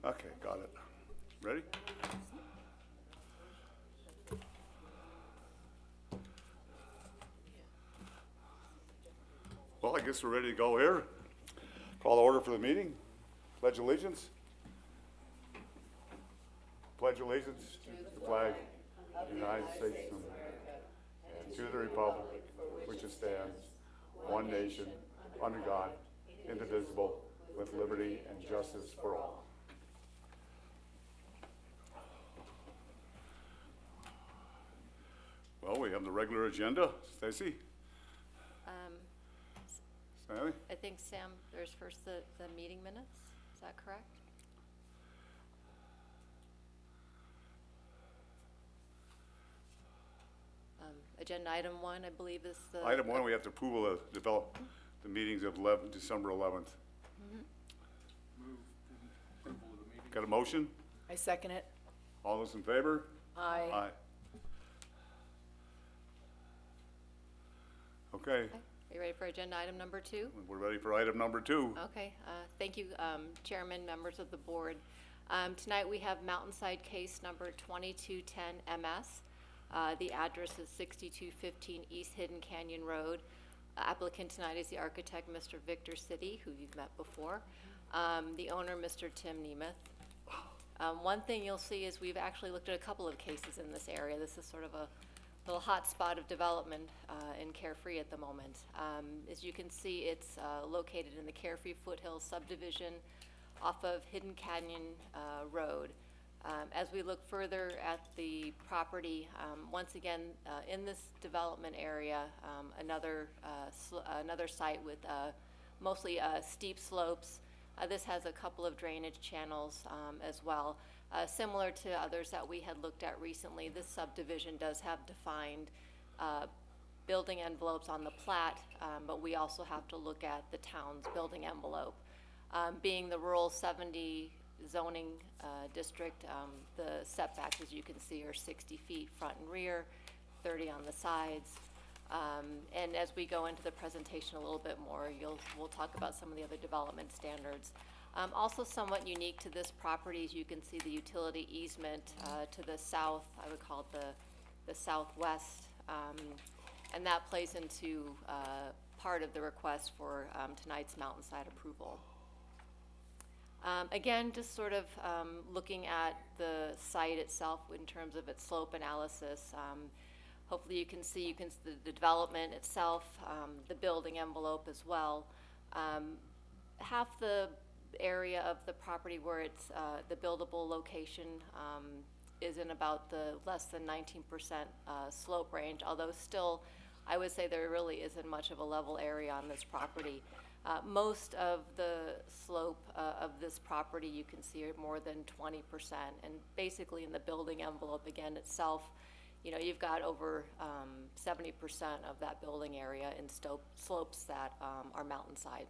Okay, got it. Ready? Well, I guess we're ready to go here. Call the order for the meeting. Pledge allegiance. Pledge allegiance to the flag of the United States of America and to the republic which it stands, one nation, under God, indivisible, with liberty and justice for all. Well, we have the regular agenda. Stacy? Sammy? I think, Sam, there's first the meeting minutes. Is that correct? Agenda item 1, I believe, is the... Item 1, we have to approval of the meetings of December 11th. Move approval of the meeting. Got a motion? I second it. All those in favor? Aye. Aye. Okay, Okay. Are you ready for agenda item number 2? we're ready for item number 2. Okay, thank you, Chairman, members of the board. Tonight we have Mountainside case number 2210 MS. The address is 6215 East Hidden Canyon Road. Applicant tonight is the architect, Mr. Victor City, who you've met before. The owner, Mr. Tim Nemeth. One thing you'll see is we've actually looked at a couple of cases in this area. This is sort of a little hot spot of development in Carefree at the moment. As you can see, it's located in the Carefree Foothills subdivision off of Hidden Canyon Road. As we look further at the property, once again, in this development area, another site with mostly steep slopes. This has a couple of drainage channels as well. Similar to others that we had looked at recently, this subdivision does have defined building envelopes on the plat, but we also have to look at the town's building envelope. Being the rural 70 zoning district, the setbacks, as you can see, are 60 feet front and rear, 30 on the sides. And as we go into the presentation a little bit more, we'll talk about some of the other development standards. Also somewhat unique to this property, as you can see the utility easement to the south, I would call it the southwest, and that plays into part of the request for tonight's Mountainside approval. Again, just sort of looking at the site itself in terms of its slope analysis. Hopefully you can see the development itself, the building envelope as well. Half the area of the property where it's the buildable location is in about the less than 19% slope range, although still I would say there really isn't much of a level area on this property. Most of the slope of this property you can see are more than 20%, and basically in the building envelope again itself, you know, you've got over 70% of that building area in slopes that are mountainside.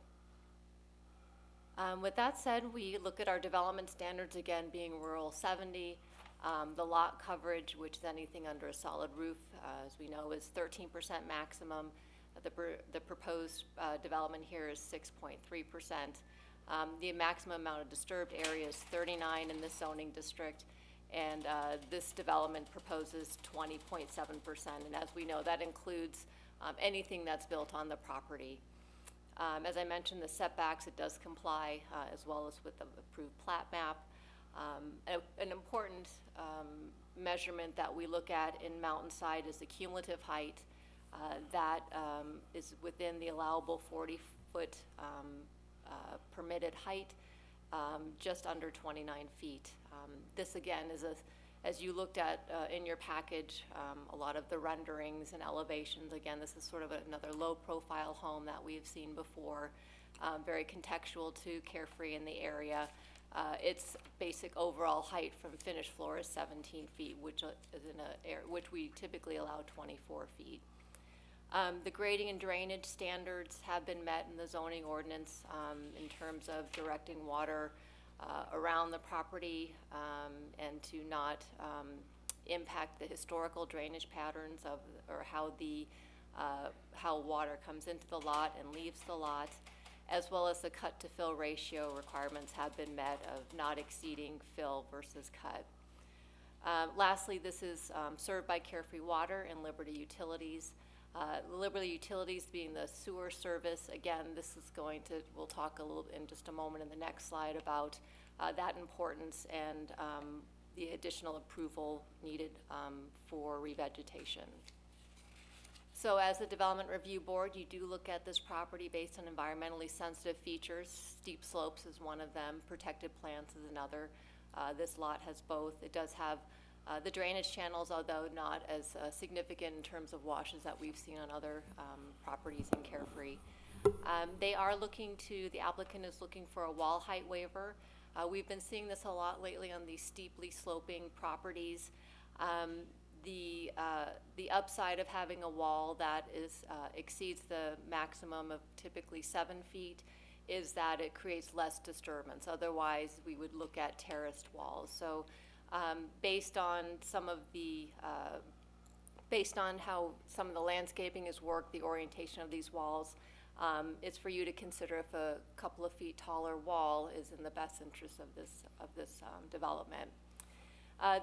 With that said, we look at our development standards again being rural 70. The lot coverage, which is anything under a solid roof, as we know, is 13% maximum. The proposed development here is 6.3%. The maximum amount of disturbed area is 39 in this zoning district, and this development proposes 20.7%. And as we know, that includes anything that's built on the property. As I mentioned, the setbacks, it does comply as well as with the approved plat map. An important measurement that we look at in Mountainside is the cumulative height. That is within the allowable 40-foot permitted height, just under 29 feet. This again is as you looked at in your package, a lot of the renderings and elevations, again, this is sort of another low profile home that we've seen before, very contextual to Carefree in the area. Its basic overall height from finished floor is 17 feet, which is in which we typically allow 24 feet. The grading and drainage standards have been met in the zoning ordinance in terms of directing water around the property and to not impact the historical drainage patterns of, or how water comes into the lot and leaves the lot. as well as the cut-to-fill ratio requirements have been met of not exceeding fill versus cut. Lastly, this is served by Carefree Water and Liberty Utilities. Liberty Utilities being the sewer service. Again, this is we'll talk a little in just a moment in the next slide about that importance and the additional approval needed for revegetation. So as the Development Review Board, you do look at this property based on environmentally sensitive features. Steep slopes is one of them, protected plants is another. This lot has both. It does have the drainage channels, although not as significant in terms of washes that we've seen on other properties in Carefree. The applicant is looking for a wall height waiver. We've been seeing this a lot lately on these steeply sloping properties. The upside of having a wall that exceeds the maximum of typically 7 feet is that it creates less disturbance. Otherwise, we would look at terraced walls. So based on how some of the landscaping is worked, the orientation of these walls, it's for you to consider if a couple of feet taller wall is in the best interest of this development.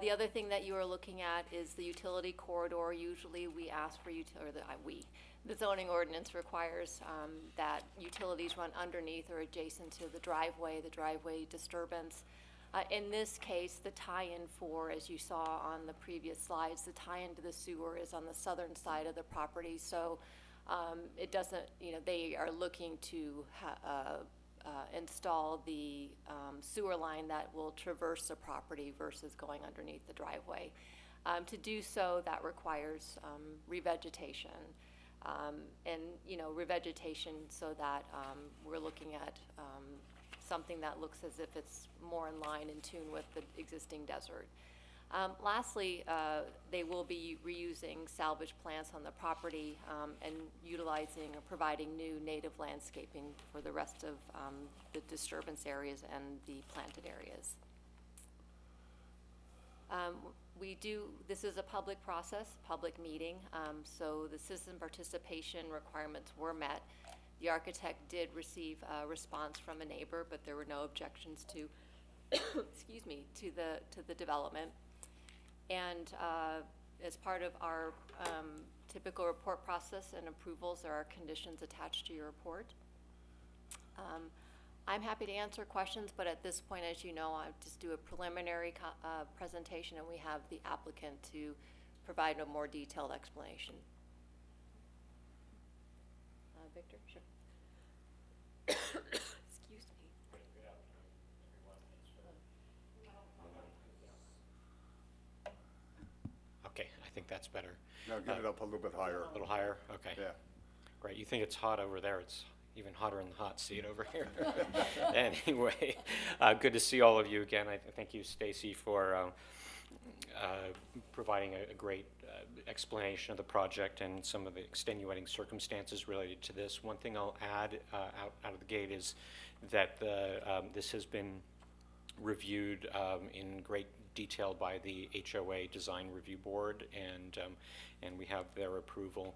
The other thing that you are looking at is the utility corridor. Usually we ask for the zoning ordinance requires that utilities run underneath or adjacent to the driveway disturbance. In this case, the tie-in as you saw on the previous slides, the tie-in to the sewer is on the southern side of the property. So it doesn't, they are looking to install the sewer line that will traverse the property versus going underneath the driveway. To do so, that requires revegetation. Revegetation so that we're looking at something that looks as if it's more in line, in tune with the existing desert. Lastly, they will be reusing salvage plants on the property and utilizing or providing new native landscaping for the rest of the disturbance areas and the planted areas. This is a public process, public meeting, so the citizen participation requirements were met. The architect did receive a response from a neighbor, but there were no objections to, excuse me, to the development. And as part of our typical report process and approvals, there are conditions attached to your report. I'm happy to answer questions, but at this point, as you know, I'll just do a preliminary presentation, and we have the applicant to provide a more detailed explanation. Victor, sure. Excuse me. Okay, I think that's better. Now get it up a little bit higher. A little higher? Okay. Yeah. Great. You think it's hot over there. It's even hotter in the hot seat over here. Anyway, good to see all of you again. I thank you, Stacy, for providing a great explanation of the project and some of the extenuating circumstances related to this. One thing I'll add out of the gate is that this has been reviewed in great detail by the HOA Design Review Board, and we have their approval.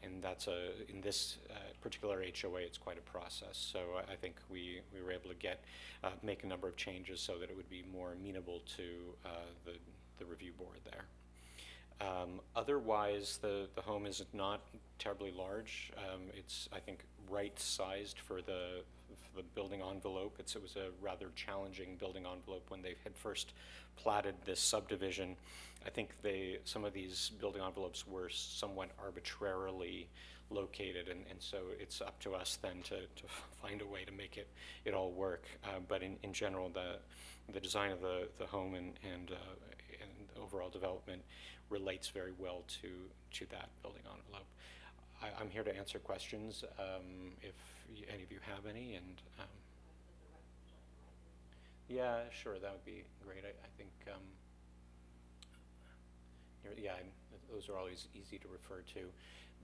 And that's in this particular HOA, it's quite a process. So I think we were able to make a number of changes so that it would be more amenable to the review board there. Otherwise, the home is not terribly large. It's, I think, right-sized for the building envelope. It was a rather challenging building envelope when they had first platted this subdivision. I think some of these building envelopes were somewhat arbitrarily located, and so it's up to us then to find a way to make it all work. But in general, the design of the home and overall development relates very well to that building envelope. I'm here to answer questions if any of you have any, and yeah, sure, that would be great. I think those are always easy to refer to.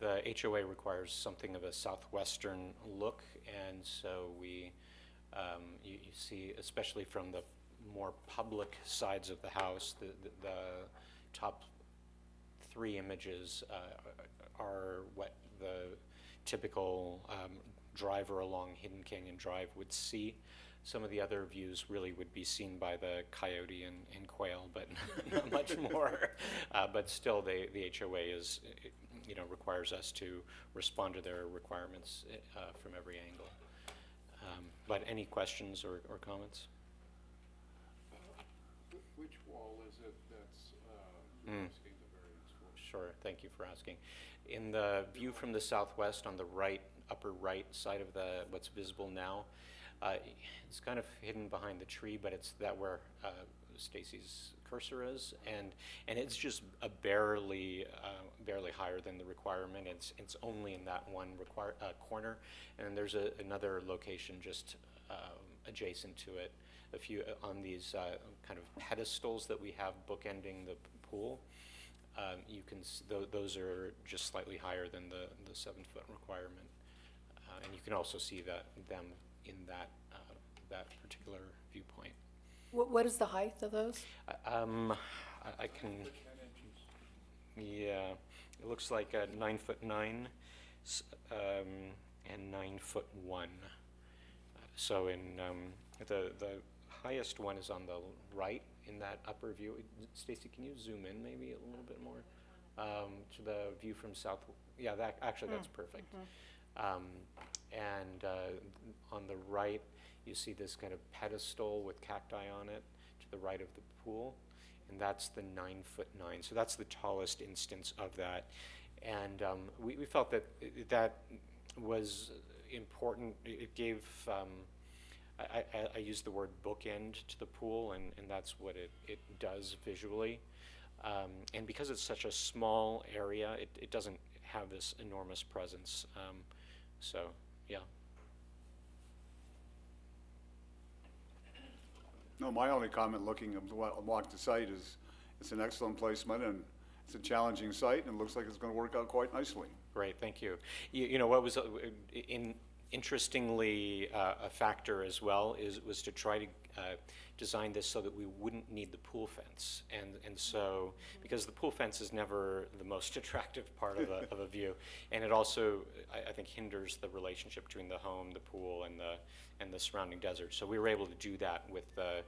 The HOA requires something of a southwestern look, and so you see, especially from the more public sides of the house, the top 3 images are what the typical driver along Hidden Canyon Drive would see. Some of the other views really would be seen by the coyote and quail, but not much more. But still, the HOA is, requires us to respond to their requirements from every angle. But any questions or comments? Which wall is it that's you're asking the variance for? Sure, thank you for asking. In the view from the southwest on the right, upper right side of what's visible now, it's kind of hidden behind the tree, but it's that where Stacy's cursor is, and it's just barely higher than the requirement. It's only in that one corner, and then there's another location just adjacent to it. A few on these kind of pedestals that we have bookending the pool. You can those are just slightly higher than the 7-foot requirement, and you can also see them in that particular viewpoint. What is the height of those? I can. Yeah, it looks like 9'9", and 9'1". So in the highest one is on the right in that upper view. Stacy, can you zoom in maybe a little bit more to the view from south? Yeah, that's perfect. And on the right, you see this kind of pedestal with cacti on it to the right of the pool, and that's the 9'9". So that's the tallest instance of that, and we felt that that was important. It gave. I use the word bookend to the pool, and that's what it does visually. And because it's such a small area, it doesn't have this enormous presence. So, yeah. No, my only comment looking along the site is it's an excellent placement, and it's a challenging site, and it looks like it's going to work out quite nicely. Great, thank you. You know, what was interestingly a factor as well was to try to design this so that we wouldn't need the pool fence, and so because the pool fence is never the most attractive part of a view, and it also I think hinders the relationship between the home, the pool, and the surrounding desert. So we were able to do that with the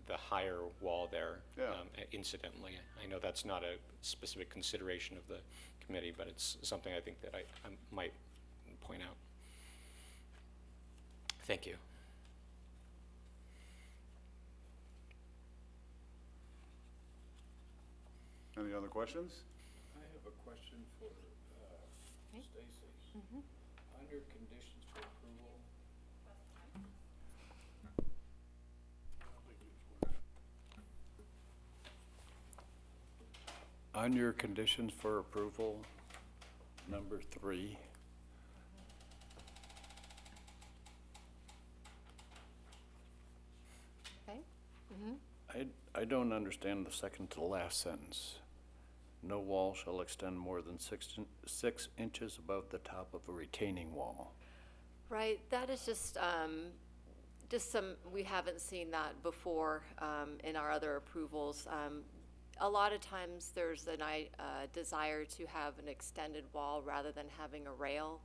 higher wall there. Yeah. Incidentally, I know that's not a specific consideration of the committee, but it's something I think that I might point out. Thank you. Any other questions? I have a question for Stacy. Under conditions for approval. On your conditions for approval, number 3. Okay. I don't understand the second to the last sentence. No wall shall extend more than 6 inches above the top of a retaining wall. Right, that is just we haven't seen that before in our other approvals. A lot of times there's a desire to have an extended wall rather than having a rail,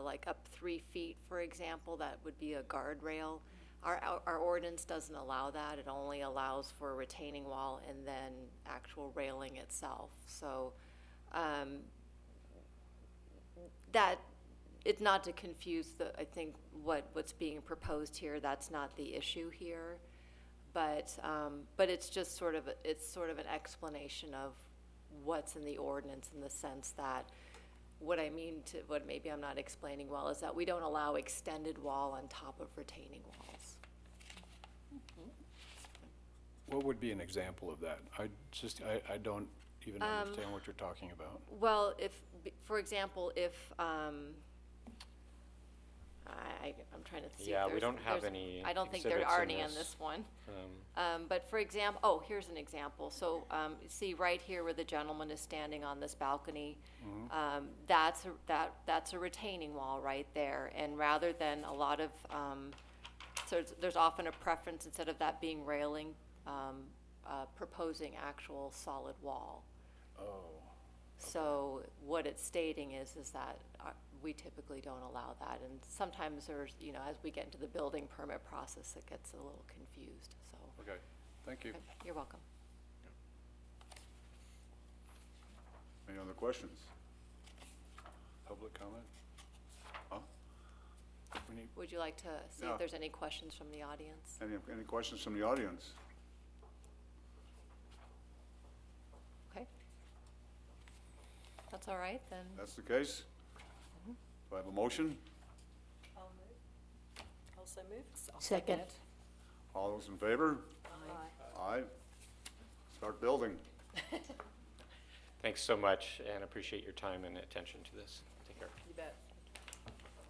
like up 3 feet, for example. That would be a guardrail. Our ordinance doesn't allow that. It only allows for a retaining wall and then actual railing itself. So that it's not to confuse I think what's being proposed here. That's not the issue here, but it's just sort of an explanation of what's in the ordinance, in the sense that what maybe I'm not explaining well is that we don't allow extended wall on top of retaining walls. What would be an example of that? I don't even understand what you're talking about. Well, for example, I'm trying to see. Yeah, if we don't have there's- any I don't think there exhibits are in any on this. this one. But for example, here's an example. So see right here where the gentleman is standing on this balcony, that's a retaining wall right there. And rather than a lot of, so there's often a preference, instead of that being railing, proposing actual solid wall. Oh. So what it's stating is that we typically don't allow that. And sometimes there's, you know, as we get into the building permit process, it gets a little confused, so. Okay, thank you. Okay, you're welcome. Any other questions? Public comment? Huh? We need, Would you like to see Yeah. if there's any questions from the audience? Any questions from the audience? Okay. That's all right, then. That's the case? Do I have a motion? I'll move. Also move. Second. All those in favor? Aye. Aye. Start building. Thanks so much, and appreciate your time and attention to this. Take care. You bet.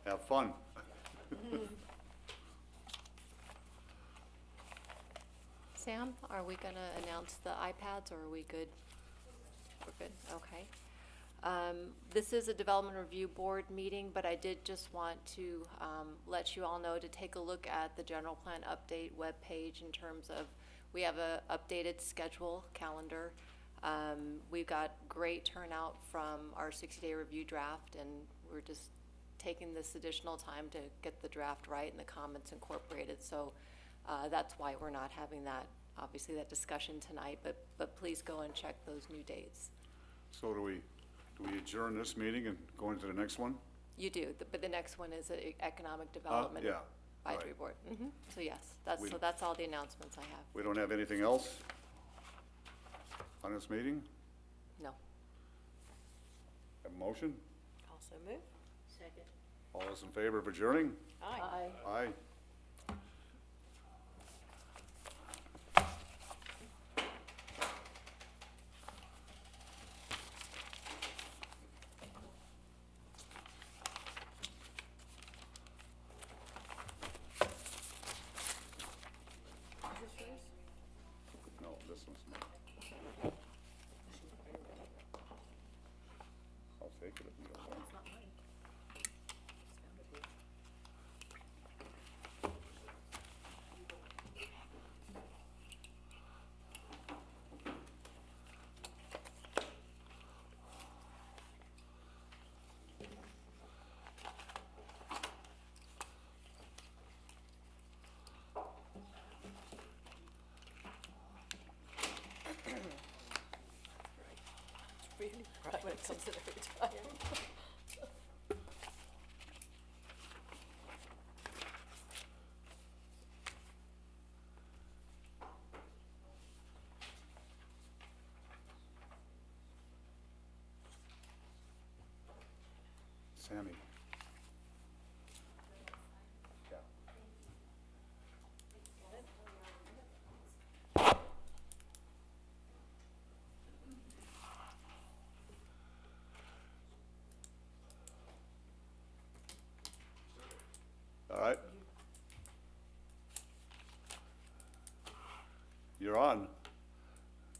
Have fun. Sam, are we going to announce the iPads, or are we good? We're good, okay. This is a Development Review Board meeting, but I did just want to let you all know to take a look at the General Plan Update webpage in terms of, we have a updated schedule calendar. We've got great turnout from our 60-day review draft, and we're just taking this additional time to get the draft right and the comments incorporated. So that's why we're not having that, obviously, that discussion tonight, but please go and check those new dates. So do we adjourn this meeting and go into the next one? You do, but the next one is Economic Development Yeah, Advisory right. Board. So yes, We- so that's all the announcements I have. We don't have anything else on this meeting? No. Have a motion? Also move. Second. All those in favor of adjourning? Aye. Aye. No, this one's not. I'll take it if you don't want. It's really bright when it comes in every time. Sammy. Yeah. All right. You're on.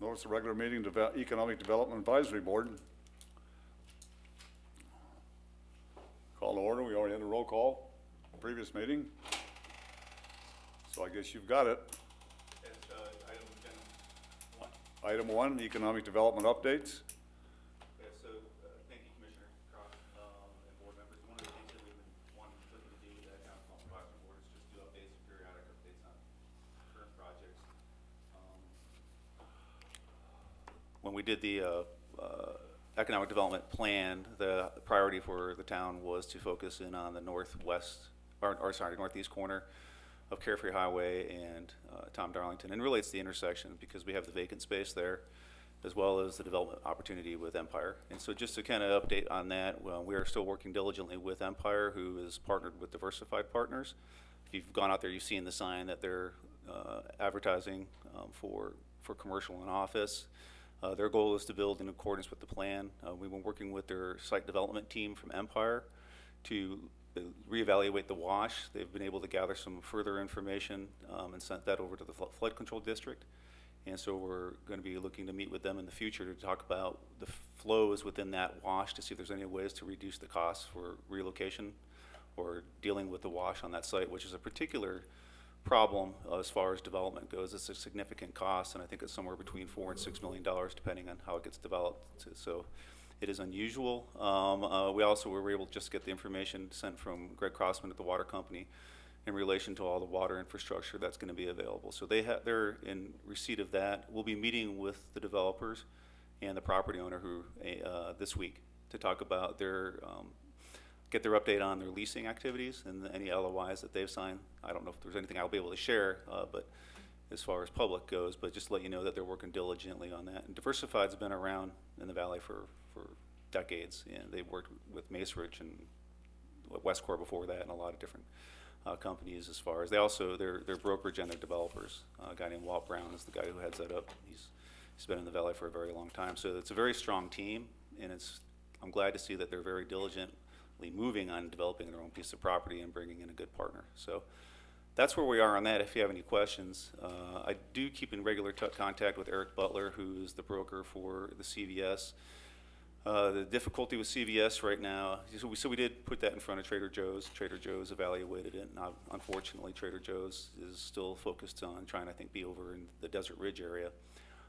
Notice the regular meeting, Economic Development Advisory Board. Call to order. We already had a roll call, previous meeting. So I guess you've got it. Item 1, Economic Development Updates. Yeah, so, thank you, Commissioner Cross, and board members. One of the things that we've been looking to do with the Economic Development Advisory Board is just do updates, periodic updates on current projects. When we did the, economic development plan, the priority for the town was to focus in on the northwest, northeast corner of Carefree Highway and Tom Darlington. And really, it's the intersection because we have the vacant space there, as well as the development opportunity with Empire. And so just to kind of update on that, well, we are still working diligently with Empire, who is partnered with Diversified Partners. If you've gone out there, you've seen the sign that they're advertising for commercial and office. Their goal is to build in accordance with the plan. We've been working with their site development team from Empire to reevaluate the wash. They've been able to gather some further information and sent that over to the flood control district. And so we're going to be looking to meet with them in the future to talk about the flows within that wash to see if there's any ways to reduce the costs for relocation or dealing with the wash on that site, which is a particular problem as far as development goes. It's a significant cost, and I think it's somewhere between $4 and $6 million, depending on how it gets developed. So It is unusual. We also were able to just get the information sent from Greg Crossman at the water company in relation to all the water infrastructure that's going to be available. So they're in receipt of that. We'll be meeting with the developers and the property owner this week to talk about get their update on their leasing activities and any LOIs that they've signed. I don't know if there's anything I'll be able to share, but as far as public goes, but just to let you know that they're working diligently on that. And Diversified's been around in the valley for decades, and they've worked with Macerich and Westcor before that and a lot of different companies as far as their brokerage and their developers. A guy named Walt Brown is the guy who heads that up. He's been in the valley for a very long time. So it's a very strong team, and I'm glad to see that they're very diligently moving on developing their own piece of property and bringing in a good partner. So that's where we are on that. If you have any questions, I do keep in regular contact with Eric Butler, who's the broker for the CVS. The difficulty with CVS right now, so we did put that in front of Trader Joe's. Trader Joe's evaluated it, and unfortunately Trader Joe's is still focused on trying to, I think, be over in the Desert Ridge area.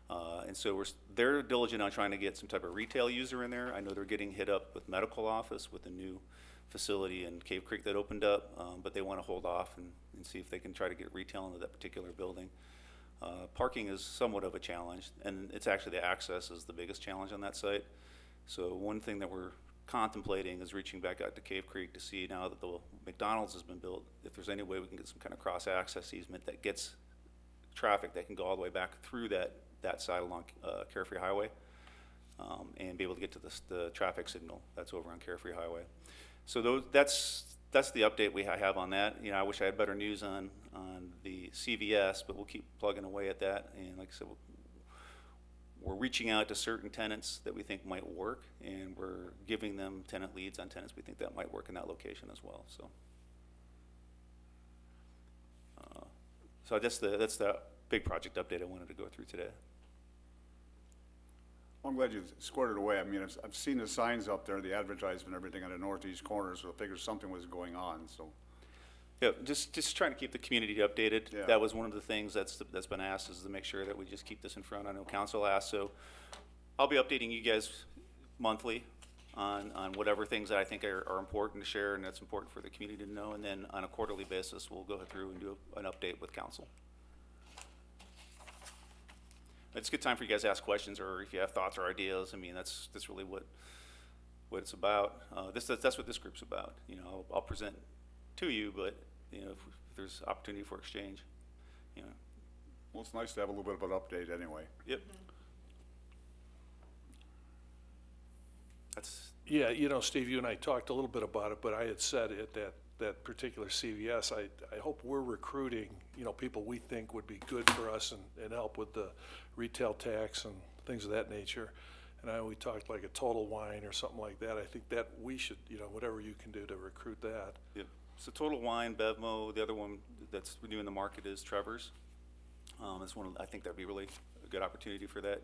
And so they're diligent on trying to get some type of retail user in there. I know they're getting hit up with medical office with the new facility in Cave Creek that opened up, but they want to hold off and see if they can try to get retail into that particular building. Parking is somewhat of a challenge, and it's actually the access is the biggest challenge on that site. So one thing that we're contemplating is reaching back out to Cave Creek to see, now that the McDonald's has been built, if there's any way we can get some kind of cross-access easement that gets traffic that can go all the way back through that side along Carefree Highway, and be able to get to the traffic signal that's over on Carefree Highway. So that's the update I have on that. I wish I had better news on the CVS, but we'll keep plugging away at that. And like I said, we're reaching out to certain tenants that we think might work, and we're giving them tenant leads on tenants we think that might work in that location as well. So that's the big project update I wanted to go through today. Well, I'm glad you squared it away. I mean, I've seen the signs up there, the advertisement, everything on the northeast corner, so I figured something was going on, so. Yeah, just trying to keep the community updated. Yeah. That was one of the things that's been asked, is to make sure that we just keep this in front. I know council asked, so I'll be updating you guys monthly on whatever things that I think are important to share and that's important for the community to know. And then on a quarterly basis, we'll go through and do an update with council. It's a good time for you guys to ask questions, or if you have thoughts or ideas. I mean, that's really what it's about. That's what this group's about. I'll present to you, but if there's opportunity for exchange, Well, it's nice to have a little bit of an update anyway. Yep. That's Yeah, Steve, you and I talked a little bit about it, but I had said at that particular CVS, I hope we're recruiting, people we think would be good for us and help with the retail tax and things of that nature. And we talked like a Total Wine or something like that. I think that we should, whatever you can do to recruit that. Yep. So Total Wine, Bevmo, the other one that's new in the market is Trevor's. I think that'd be really a good opportunity for that.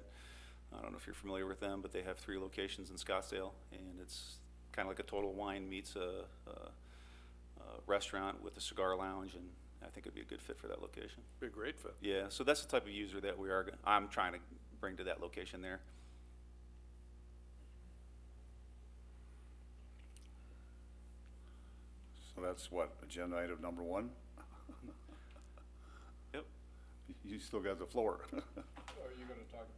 I don't know if you're familiar with them, but they have 3 locations in Scottsdale, and it's kind of like a Total Wine meets a restaurant with a cigar lounge, and I think it'd be a good fit for that location. Be a great fit. Yeah, so that's the type of user that I'm trying to bring to that location there. So that's what, agenda item number 1? Yep. You still got the floor. Are you gonna talk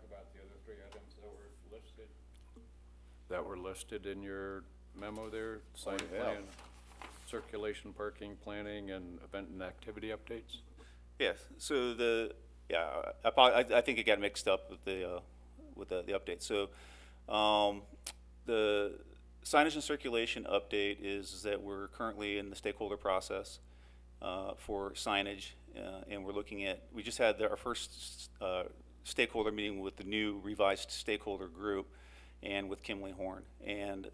about the other 3 items that were listed? That were listed in your memo there, site yeah. plan, circulation, parking, planning, and event and activity updates? Yes. So I think it got mixed up with the update. So the signage and circulation update is that we're currently in the stakeholder process for signage, and we just had our first stakeholder meeting with the new revised stakeholder group and with Kimley Horn. And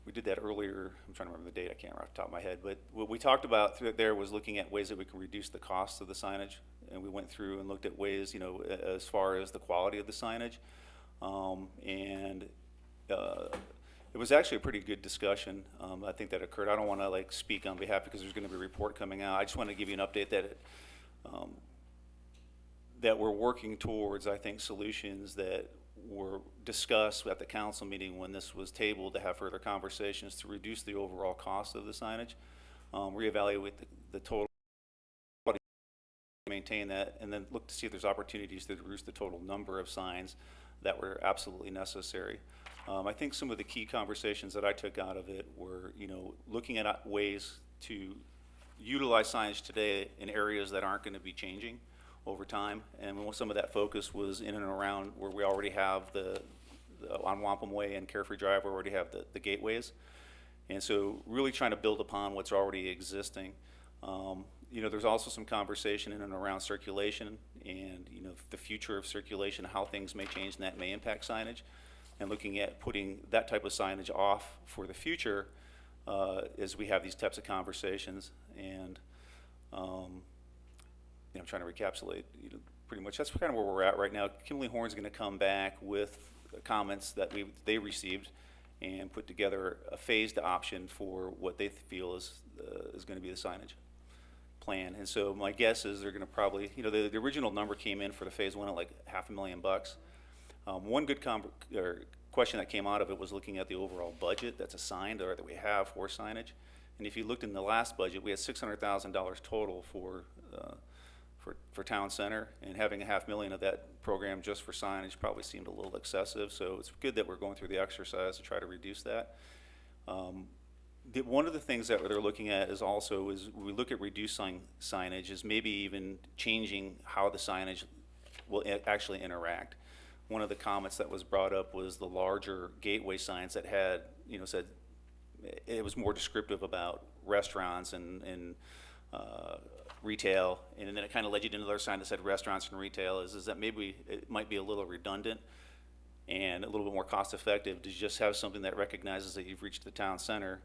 we did that earlier. I'm trying to remember the date. I can't remember off the top of my head. But what we talked about there was looking at ways that we can reduce the cost of the signage. And we went through and looked at ways, as far as the quality of the signage. It was actually a pretty good discussion, I think, that occurred. I don't want to speak on behalf because there's going to be a report coming out. I just want to give you an update that that we're working towards, I think, solutions that were discussed at the council meeting when this was tabled to have further conversations to reduce the overall cost of the signage, reevaluate the total, maintain that, and then look to see if there's opportunities to reduce the total number of signs that were absolutely necessary. I think some of the key conversations that I took out of it were, looking at ways to utilize signage today in areas that aren't going to be changing over time, and some of that focus was in and around where we already have on Wampum Way and Carefree Drive, we already have the gateways, and so really trying to build upon what's already existing. There's also some conversation in and around circulation and, the future of circulation, how things may change and that may impact signage, and looking at putting that type of signage off for the future as we have these types of conversations. And, I'm trying to recapitulate, pretty much that's kind of where we're at right now. Kimberly Horn's going to come back with comments that they received and put together a phased option for what they feel is going to be the signage plan. And so my guess is they're going to probably, the original number came in for the phase one at like $500,000. One good question that came out of it was looking at the overall budget that's assigned or that we have for signage. And if you looked in the last budget, we had $600,000 total for town center, and having $500,000 of that program just for signage probably seemed a little excessive. So it's good that we're going through the exercise to try to reduce that. One of the things that they're looking at is we look at reducing signage is maybe even changing how the signage will actually interact. One of the comments that was brought up was the larger gateway signs that had, said it was more descriptive about restaurants and retail, and then it kind of led you to another sign that said restaurants and retail. Is that maybe it might be a little redundant and a little bit more cost effective to just have something that recognizes that you've reached the town center,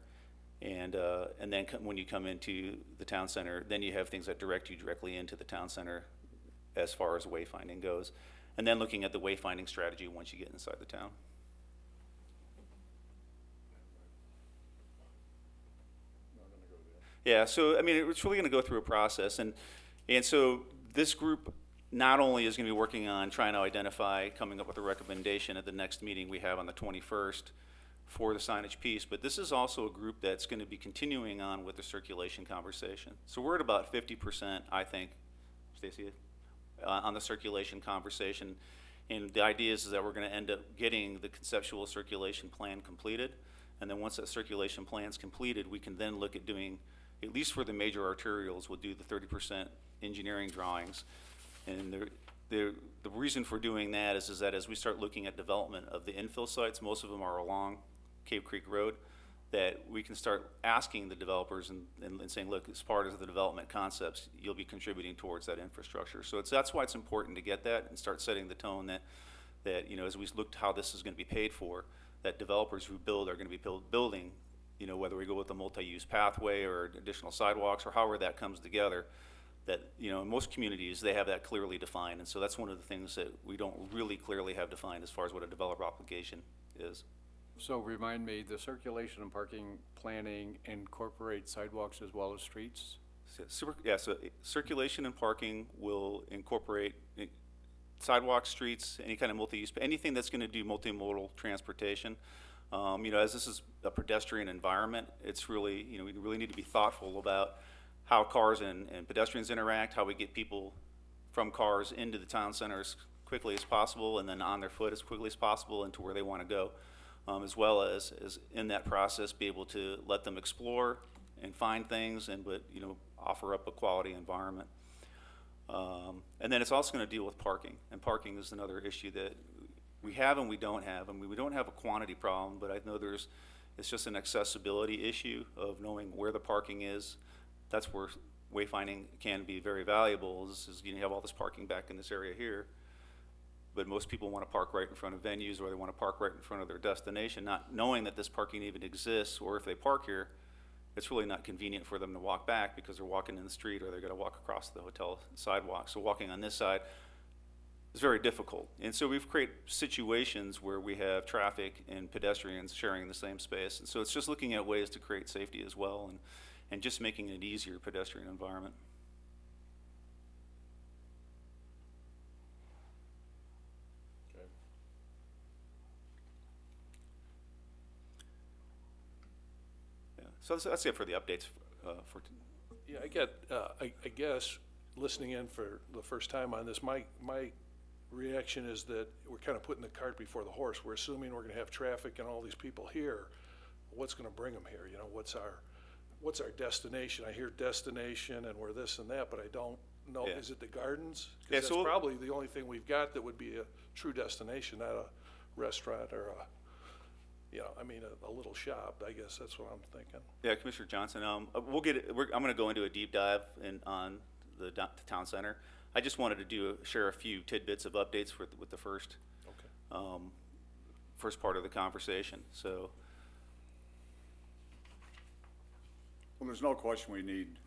and then when you come into the town center, then you have things that direct you directly into the town center as far as wayfinding goes, and then looking at the wayfinding strategy once you get inside the town. Yeah, so I mean, it's really going to go through a process, and so this group not only is going to be working on trying to identify, coming up with a recommendation at the next meeting we have on the 21st for the signage piece, but this is also a group that's going to be continuing on with the circulation conversation. So we're at about 50%, I think, Stacy, on the circulation conversation, and the idea is that we're going to end up getting the conceptual circulation plan completed, and then once that circulation plan is completed, we can then look at doing, at least for the major arterials, we'll do the 30% engineering drawings. And the reason for doing that is that as we start looking at development of the infill sites, most of them are along Cave Creek Road, that we can start asking the developers and saying, look, as part of the development concepts, you'll be contributing towards that infrastructure. So that's why it's important to get that and start setting the tone that as we look to how this is going to be paid for, that developers who build are going to be building, whether we go with a multi-use pathway or additional sidewalks or however that comes together, that, in most communities, they have that clearly defined. And so that's one of the things that we don't really clearly have defined as far as what a developer obligation is. So remind me, the circulation and parking planning incorporate sidewalks as well as streets? So circulation and parking will incorporate sidewalks, streets, any kind of multi-use, anything that's going to do multimodal transportation. As this is a pedestrian environment, it's really, we really need to be thoughtful about how cars and pedestrians interact, how we get people from cars into the town center as quickly as possible, and then on their foot as quickly as possible into where they want to go, as well as in that process be able to let them explore and find things, but offer up a quality environment. And then it's also going to deal with parking, and parking is another issue that we have and we don't have. I mean, we don't have a quantity problem, but I know it's just an accessibility issue of knowing where the parking is. That's where wayfinding can be very valuable, is you have all this parking back in this area here, but most people want to park right in front of venues, or they want to park right in front of their destination, not knowing that this parking even exists, or if they park here, it's really not convenient for them to walk back because they're walking in the street or they're going to walk across the hotel sidewalk. So walking on this side is very difficult. And so we've created situations where we have traffic and pedestrians sharing the same space. And so it's just looking at ways to create safety as well, and just making it an easier pedestrian environment. So that's it for the updates for. Yeah, I guess, listening in for the first time on this, my reaction is that we're kind of putting the cart before the horse. We're assuming we're gonna have traffic and all these people here. What's gonna bring them here? You know, what's our destination? I hear destination and we're this and that, but I don't know, Yeah. is it the gardens? Yeah, Because so that's probably the only thing we've got that would be a true destination, not a restaurant or a little shop. I guess that's what I'm thinking. Yeah, Commissioner Johnson, I'm gonna go into a deep dive on the town center. I just wanted to share a few tidbits of updates with the first part of the conversation, so. Well, there's no question we need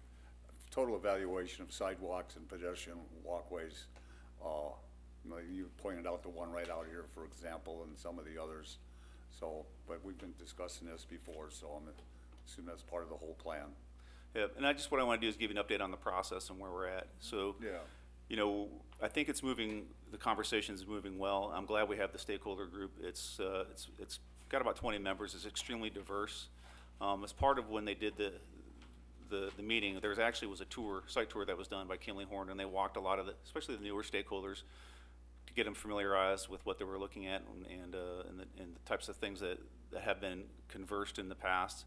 total evaluation of sidewalks and pedestrian walkways. You pointed out the one right out here, for example, and some of the others. So, but we've been discussing this before, so I'm assuming that's part of the whole plan. Yeah, and what I want to do is give you an update on the process and where we're at. So, Yeah. you know, I think it's moving. The conversation's moving well. I'm glad we have the stakeholder group. It's got about 20 members. It's extremely diverse. As part of when they did the meeting, there was a site tour that was done by Kinley Horn, and they walked a lot of especially the newer stakeholders, to get them familiarized with what they were looking at and the types of things that have been conversed in the past.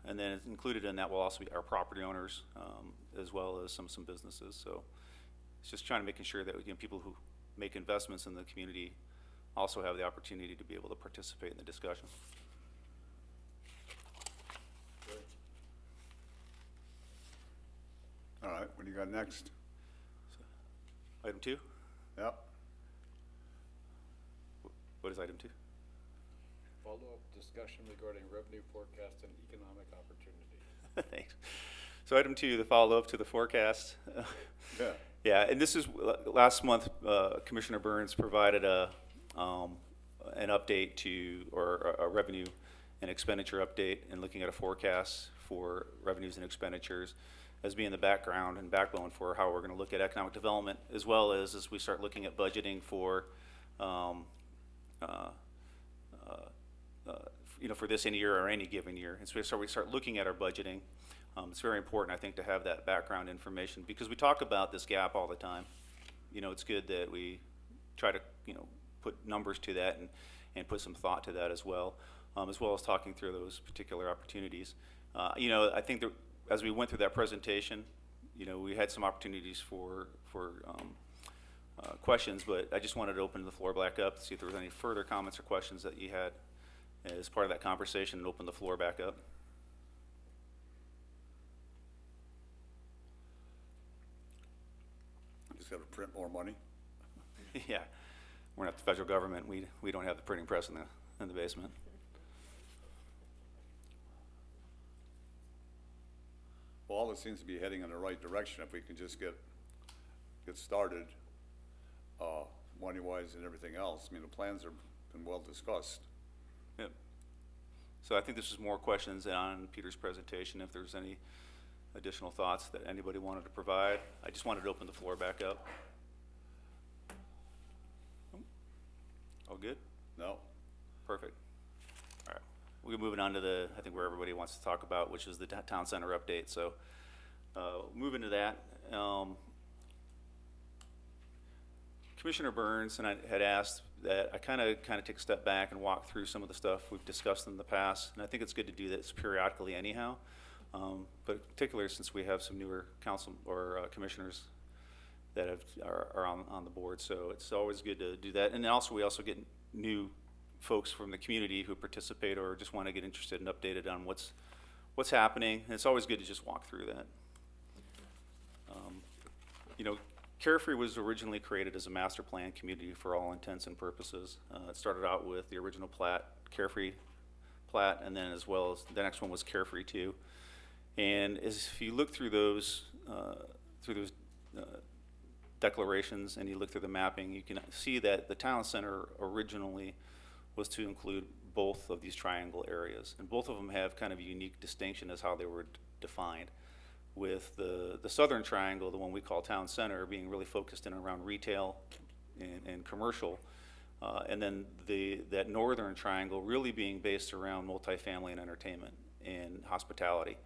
And then included in that will also be our property owners, as well as some businesses. So it's just trying to making sure that, you know, people who make investments in the community also have the opportunity to be able to participate in the discussion. All right, what do you got next? Item 2? Yep. What is item 2? Follow-up discussion regarding revenue forecast and economic opportunity. Thanks. So item 2, the follow-up to the forecast. Yeah. Yeah, and this is, last month, Commissioner Burns provided an update or a revenue and expenditure update, and looking at a forecast for revenues and expenditures as being the background and backbone for how we're going to look at economic development, as well as we start looking at budgeting for, for this any year or any given year. And so we start looking at our budgeting. It's very important, I think, to have that background information, because we talk about this gap all the time. You know, it's good that we try to, put numbers to that and put some thought to that as well as talking through those particular opportunities. I think that as we went through that presentation, we had some opportunities for questions, but I just wanted to open the floor back up to see if there was any further comments or questions that you had as part of that conversation, and open the floor back up. Just got to print more money. Yeah, we're not the federal government. We don't have the printing press in the basement. Well, all this seems to be heading in the right direction if we can just get started, money-wise and everything else. I mean, the plans have been well discussed. Yep. So I think this is more questions on Peter's presentation. If there's any additional thoughts that anybody wanted to provide, I just wanted to open the floor back up. All good? No? Perfect. All right. We're moving on to I think where everybody wants to talk about, which is the town center update. So moving to that, Commissioner Burns and I had asked that I kind of take a step back and walk through some of the stuff we've discussed in the past, and I think it's good to do this periodically anyhow, but particularly since we have some newer council or commissioners that are on the board, so it's always good to do that. And then we also get new folks from the community who participate or just want to get interested and updated on what's happening, and it's always good to just walk through that. Carefree was originally created as a master plan community for all intents and purposes. It started out with the original plat, Carefree plat, and then as well as the next one was Carefree 2. And if you look through those declarations and you look through the mapping, you can see that the town center originally was to include both of these triangle areas, and both of them have kind of a unique distinction as how they were defined, with the southern triangle, the one we call town center, being really focused in around retail and commercial, and then that northern triangle really being based around multifamily and entertainment. and hospitality.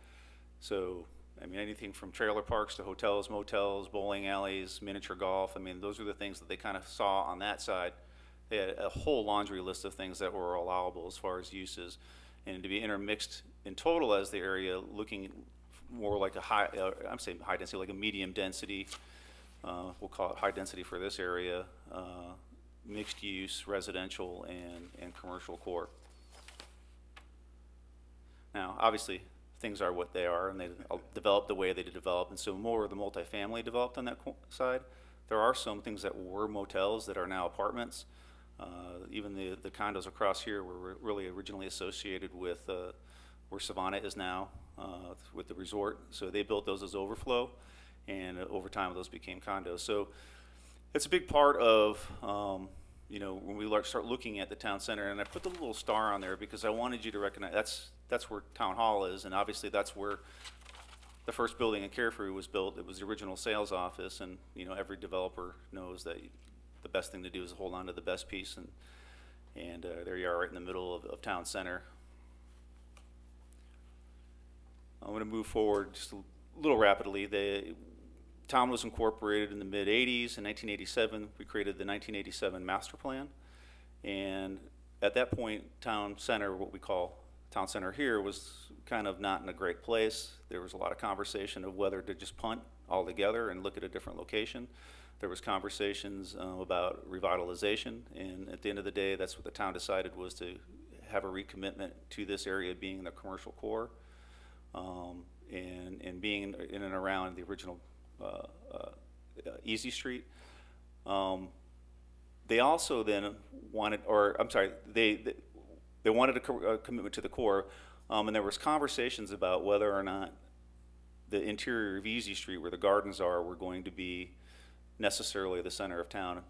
So, I mean, anything from trailer parks to hotels, motels, bowling alleys, miniature golf. I mean, those are the things that they kind of saw on that side. They had a whole laundry list of things that were allowable as far as uses, and to be intermixed in total as the area looking more like a high, I'm saying high density, like a medium density. We'll call it high density for this area, mixed use, residential, and commercial core. Now, obviously, things are what they are, and they developed the way they developed, and so more of the multifamily developed on that side. There are some things that were motels that are now apartments. Even the condos across here were really originally associated with where Savannah is now, with the resort. So they built those as overflow, and over time those became condos. So it's a big part of, you know, when we start looking at the town center, and I put the little star on there because I wanted you to recognize that's where Town Hall is, and obviously that's where the first building in Carefree was built. It was the original sales office, and you know, every developer knows that the best thing to do is hold on to the best piece, and there you are right in the middle of town center. I'm going to move forward just a little rapidly. The town was incorporated in the mid-'80s. In 1987, we created the 1987 master plan, and at that point, town center, what we call town center here, was kind of not in a great place. There was a lot of conversation of whether to just punt altogether and look at a different location. There was conversations about revitalization, and at the end of the day, that's what the town decided, was to have a recommitment to this area being the commercial core, and being in and around the original Easy Street. They also then wanted, or I'm sorry, they wanted a commitment to the core, and there was conversations about whether or not the interior of Easy Street, where the gardens are, were going to be necessarily the center of town.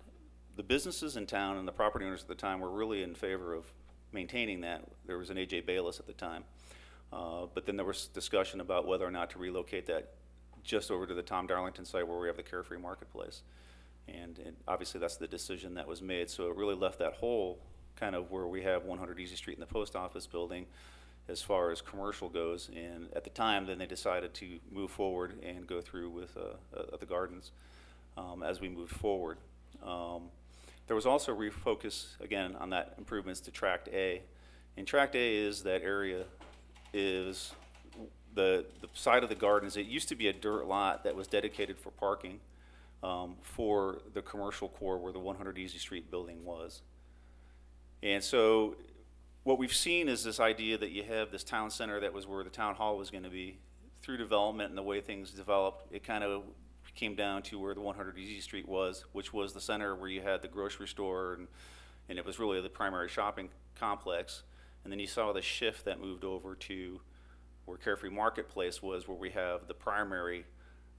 The businesses in town and the property owners at the time were really in favor of maintaining that. There was an A.J. Bayless at the time. But then there was discussion about whether or not to relocate that just over to the Tom Darlington site where we have the Carefree Marketplace. And obviously that's the decision that was made. So it really left that hole kind of where we have 100 Easy Street in the post office building as far as commercial goes. And at the time, then they decided to move forward and go through with the gardens as we moved forward. There was also refocus, again, on that improvements to Tract A. And Tract A is that area, is the side of the gardens. It used to be a dirt lot that was dedicated for parking for the commercial core where the 100 Easy Street building was. And so what we've seen is this idea that you have this town center that was where the town hall was going to be. Through development and the way things developed, it kind of came down to where the 100 Easy Street was, which was the center where you had the grocery store, and it was really the primary shopping complex. And then you saw the shift that moved over to where Carefree Marketplace was, where we have the primary,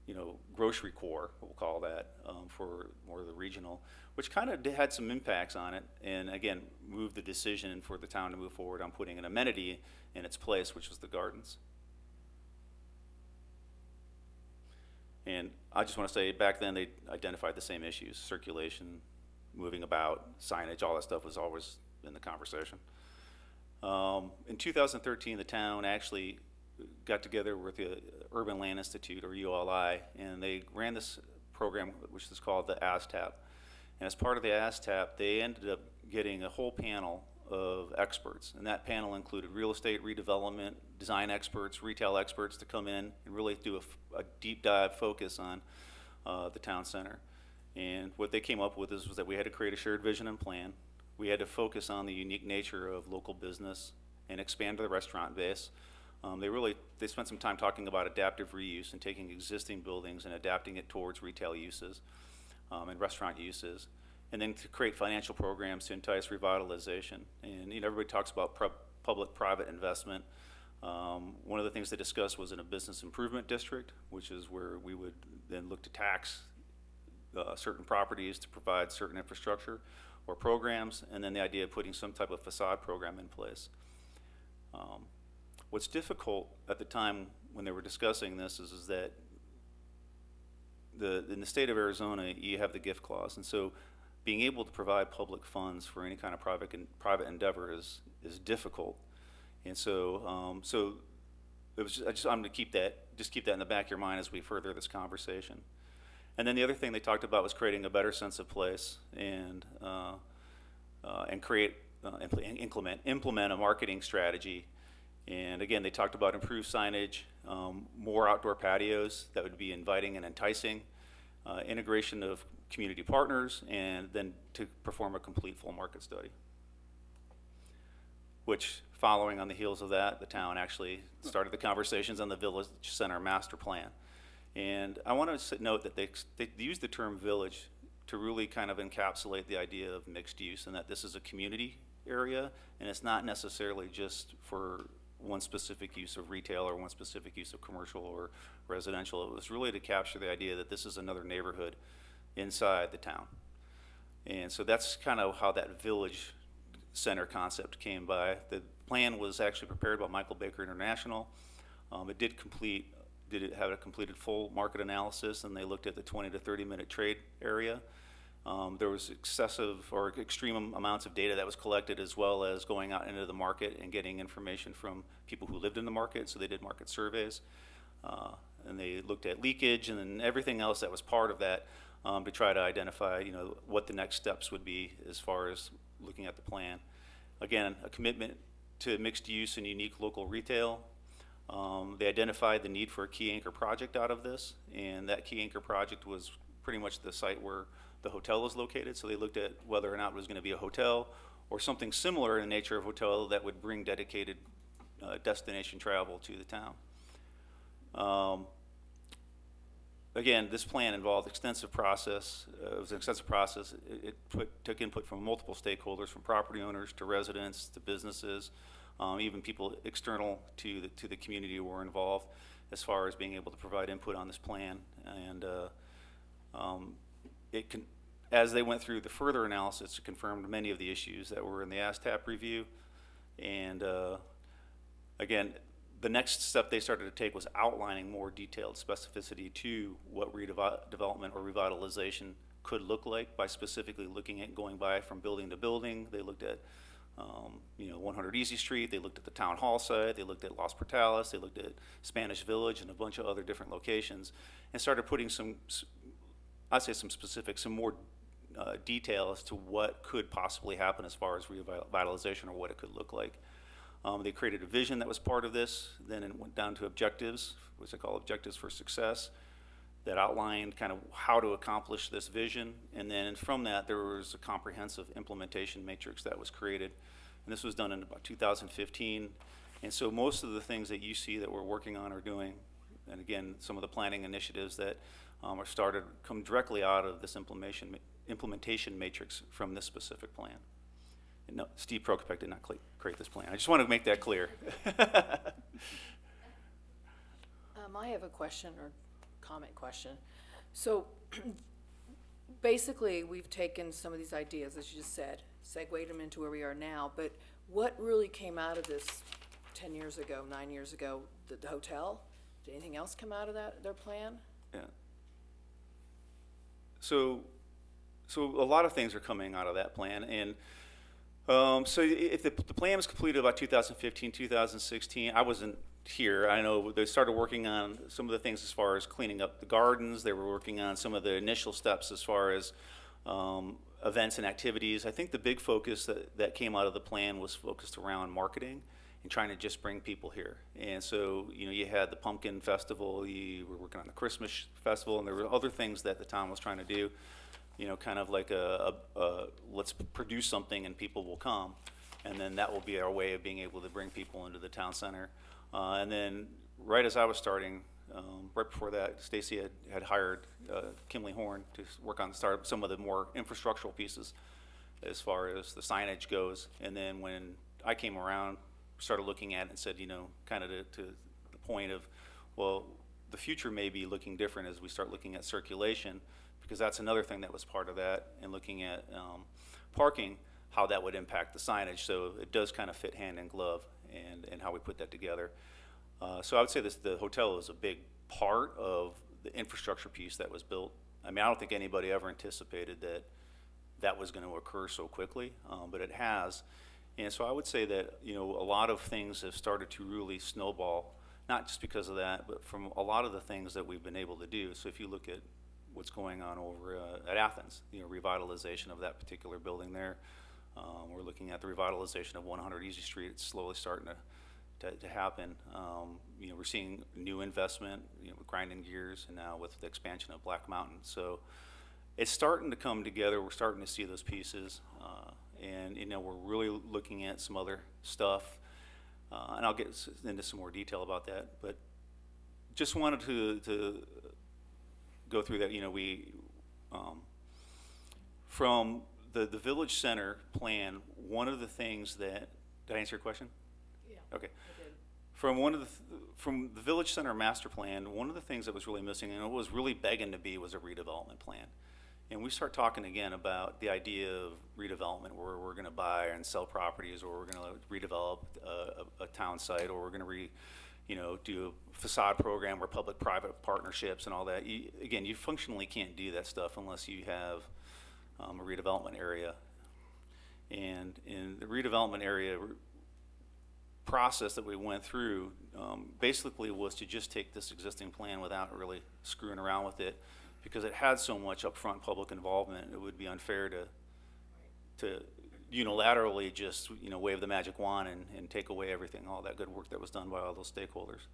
you know, grocery core, we'll call that, for more of the regional, which kind of had some impacts on it, and again, moved the decision for the town to move forward on putting an amenity in its place, which was the gardens. And I just want to say, back then they identified the same issues: circulation, moving about, signage, all that stuff was always in the conversation. In 2013, the town actually got together with the Urban Land Institute, or ULI, and they ran this program which is called the ASTAP. And as part of the ASTAP, they ended up getting a whole panel of experts, and that panel included real estate, redevelopment, design experts, retail experts to come in and really do a deep dive focus on the town center. And what they came up with was that we had to create a shared vision and plan. We had to focus on the unique nature of local business and expand the restaurant base. They spent some time talking about adaptive reuse and taking existing buildings and adapting it towards retail uses and restaurant uses, and then to create financial programs to entice revitalization. And you know, everybody talks about public-private investment. One of the things they discussed was in a business improvement district, which is where we would then look to tax certain properties to provide certain infrastructure or programs, and then the idea of putting some type of facade program in place. What's difficult at the time when they were discussing this is that in the state of Arizona, you have the gift clause, and so being able to provide public funds for any kind of private endeavor is difficult. And so it was I'm going to keep that in the back of your mind as we further this conversation. And then the other thing they talked about was creating a better sense of place and implement a marketing strategy. And again, they talked about improved signage, more outdoor patios that would be inviting and enticing, integration of community partners, and then to perform a complete full market study. Which, following on the heels of that, the town actually started the conversations on the Village Center Master Plan. And I want to note that they use the term village to really kind of encapsulate the idea of mixed use, and that this is a community area, and it's not necessarily just for one specific use of retail or one specific use of commercial or residential. It was really to capture the idea that this is another neighborhood inside the town. And so that's kind of how that village center concept came by. The plan was actually prepared by Michael Baker International. It did have a completed full market analysis, and they looked at the 20 to 30 minute trade area. There was excessive or extreme amounts of data that was collected, as well as going out into the market and getting information from people who lived in the market. So they did market surveys, and they looked at leakage and then everything else that was part of that, to try to identify, what the next steps would be as far as looking at the plan. Again, a commitment to mixed use and unique local retail. They identified the need for a key anchor project out of this, and that key anchor project was pretty much the site where the hotel is located. So they looked at whether or not it was going to be a hotel or something similar in the nature of hotel that would bring dedicated destination travel to the town. Again, this plan involved extensive process. It was an extensive process. It took input from multiple stakeholders, from property owners to residents to businesses, even people external to the community were involved as far as being able to provide input on this plan. And as they went through the further analysis, it confirmed many of the issues that were in the ASTAP review. And again, the next step they started to take was outlining more detailed specificity to what redevelopment or revitalization could look like by specifically looking at going by from building to building. They looked at 100 Easy Street, they looked at the town hall site, they looked at Los Portales, they looked at Spanish Village and a bunch of other different locations, and started putting some more detail as to what could possibly happen as far as revitalization or what it could look like. They created a vision that was part of this. Then it went down to objectives, which I call objectives for success, that outlined kind of how to accomplish this vision. And then from that, there was a comprehensive implementation matrix that was created. And this was done in about 2015. And so most of the things that you see that we're working on or doing, and again, some of the planning initiatives that are started come directly out of this implementation matrix from this specific plan. No, Steve Prokopek did not create this plan. I just want to make that clear. I have a question or comment question. So basically, we've taken some of these ideas, as you just said, segued them into where we are now, but what really came out of this 10 years ago, 9 years ago, the hotel? Did anything else come out of their plan? Yeah. So a lot of things are coming out of that plan, and so if the plan was completed about 2015, 2016, I wasn't here. I know they started working on some of the things as far as cleaning up the gardens. They were working on some of the initial steps as far as events and activities. I think the big focus that came out of the plan was focused around marketing and trying to just bring people here. And so, you had the Pumpkin Festival, you were working on the Christmas Festival, and there were other things that the town was trying to do. Kind of like let's produce something and people will come, and then that will be our way of being able to bring people into the town center. And then right as I was starting, right before that, Stacy had hired Kimley Horn to work on some of the more infrastructural pieces as far as the signage goes. And then when I came around, started looking at it and said, kind of to the point of, well, the future may be looking different as we start looking at circulation, because that's another thing that was part of that, and looking at parking, how that would impact the signage. So it does kind of fit hand in glove, and how we put that together. So I would say the hotel is a big part of the infrastructure piece that was built. I mean, I don't think anybody ever anticipated that was going to occur so quickly, but it has. And so I would say that, a lot of things have started to really snowball, not just because of that, but from a lot of the things that we've been able to do. So if you look at what's going on over at Athens, revitalization of that particular building there. We're looking at the revitalization of 100 Easy Street. It's slowly starting to happen. We're seeing new investment, with grinding gears, and now with the expansion of Black Mountain. So it's starting to come together. We're starting to see those pieces, and we're really looking at some other stuff, and I'll get into some more detail about that. But just wanted to go through that. We from the village center plan, one of the things that, did I answer your question? Yeah. Okay. From the village center master plan, one of the things that was really missing, and it was really begging to be, was a redevelopment plan. And we start talking again about the idea of redevelopment, where we're going to buy and sell properties, or we're going to redevelop a town site, or we're going to do a facade program or public-private partnerships and all that. Again, you functionally can't do that stuff unless you have a redevelopment area. And in the redevelopment area process that we went through, basically was to just take this existing plan without really screwing around with it, because it had so much upfront public involvement. It would be unfair to unilaterally just wave the magic wand and take away everything, all that good work that was done by all those stakeholders.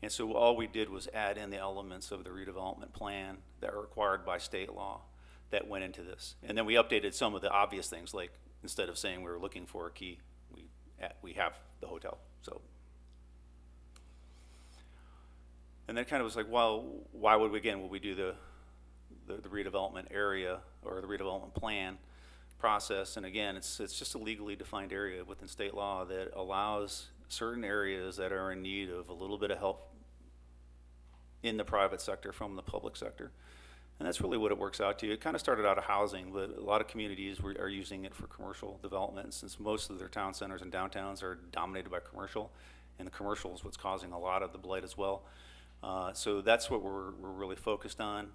And so all we did was add in the elements of the redevelopment plan that are required by state law that went into this. And then we updated some of the obvious things, like instead of saying we were looking for a key, we have the hotel. So, and then kind of was like, well, why would we do the redevelopment area or the redevelopment plan process? And again, it's just a legally defined area within state law that allows certain areas that are in need of a little bit of help in the private sector from the public sector. And that's really what it works out to. It kind of started out of housing, but a lot of communities are using it for commercial development, since most of their town centers and downtowns are dominated by commercial, and the commercial is what's causing a lot of the blight as well. So that's what we're really focused on.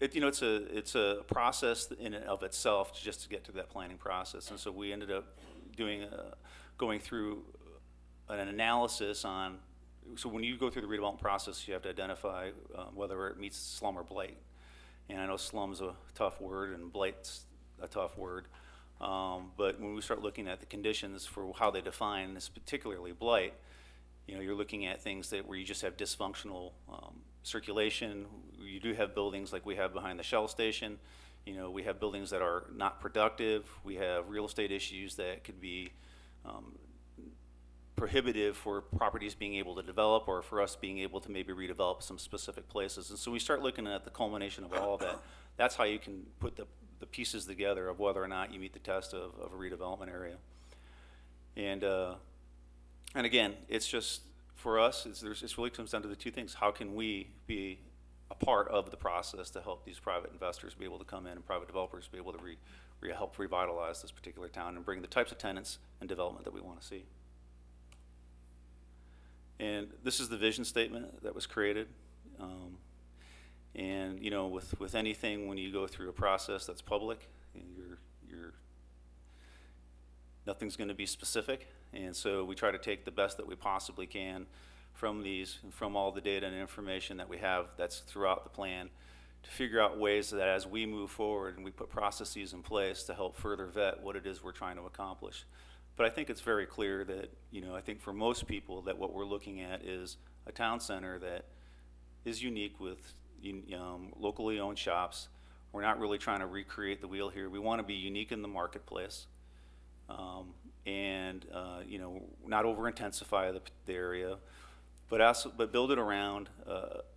It's a process in and of itself just to get to that planning process. And so we ended up going through an analysis on, so when you go through the redevelopment process, you have to identify whether it meets slum or blight. And I know slum's a tough word and blight's a tough word. But when we start looking at the conditions for how they define this, particularly blight, you're looking at things where you just have dysfunctional circulation. You do have buildings like we have behind the Shell station. We have buildings that are not productive. We have real estate issues that could be prohibitive for properties being able to develop, or for us being able to maybe redevelop some specific places. And so we start looking at the culmination of all of that. That's how you can put the pieces together of whether or not you meet the test of a redevelopment area. And again, it's just, for us, it really comes down to the two things. How can we be a part of the process to help these private investors be able to come in, and private developers be able to help revitalize this particular town and bring the types of tenants and development that we want to see. And this is the vision statement that was created. And with anything, when you go through a process that's public, nothing's going to be specific. And so we try to take the best that we possibly can from all the data and information that we have that's throughout the plan, to figure out ways that as we move forward and we put processes in place to help further vet what it is we're trying to accomplish. But I think it's very clear that, I think for most people, that what we're looking at is a town center that is unique with locally owned shops. We're not really trying to recreate the wheel here. We want to be unique in the marketplace, and not over-intensify the area, but build it around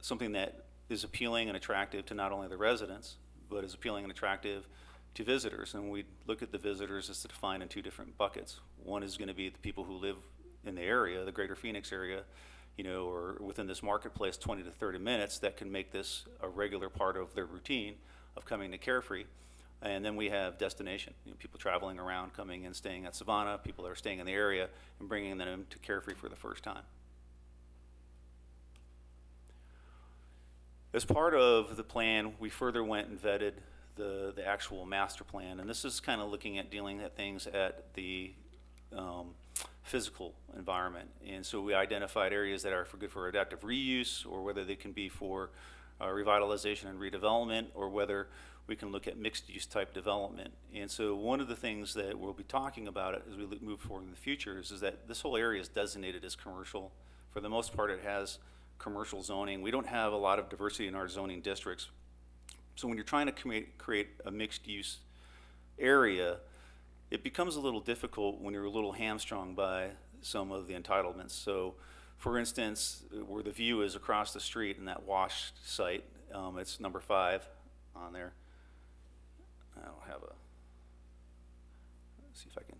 something that is appealing and attractive to not only the residents, but is appealing and attractive to visitors. And we look at the visitors as defined in two different buckets. One is going to be the people who live in the area, the greater Phoenix area, or within this marketplace, 20 to 30 minutes, that can make this a regular part of their routine of coming to Carefree. And then we have destination, people traveling around, coming and staying at Savannah, people that are staying in the area and bringing them to Carefree for the first time. As part of the plan, we further went and vetted the actual master plan, and this is kind of looking at dealing at things at the physical environment. And so we identified areas that are good for adaptive reuse, or whether they can be for revitalization and redevelopment, or whether we can look at mixed-use type development. And so one of the things that we'll be talking about as we move forward in the future is that this whole area is designated as commercial. For the most part, it has commercial zoning. We don't have a lot of diversity in our zoning districts. So when you're trying to create a mixed-use area, it becomes a little difficult when you're a little hamstrung by some of the entitlements. So, for instance, where the view is across the street in that wash site, it's number 5 on there. I don't have a, let's see if I can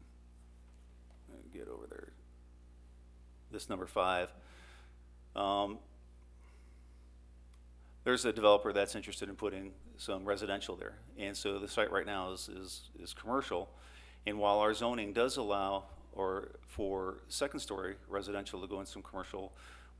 get over there. This number 5. There's a developer that's interested in putting some residential there. And so the site right now is commercial. And while our zoning does allow for second-story residential to go in some commercial,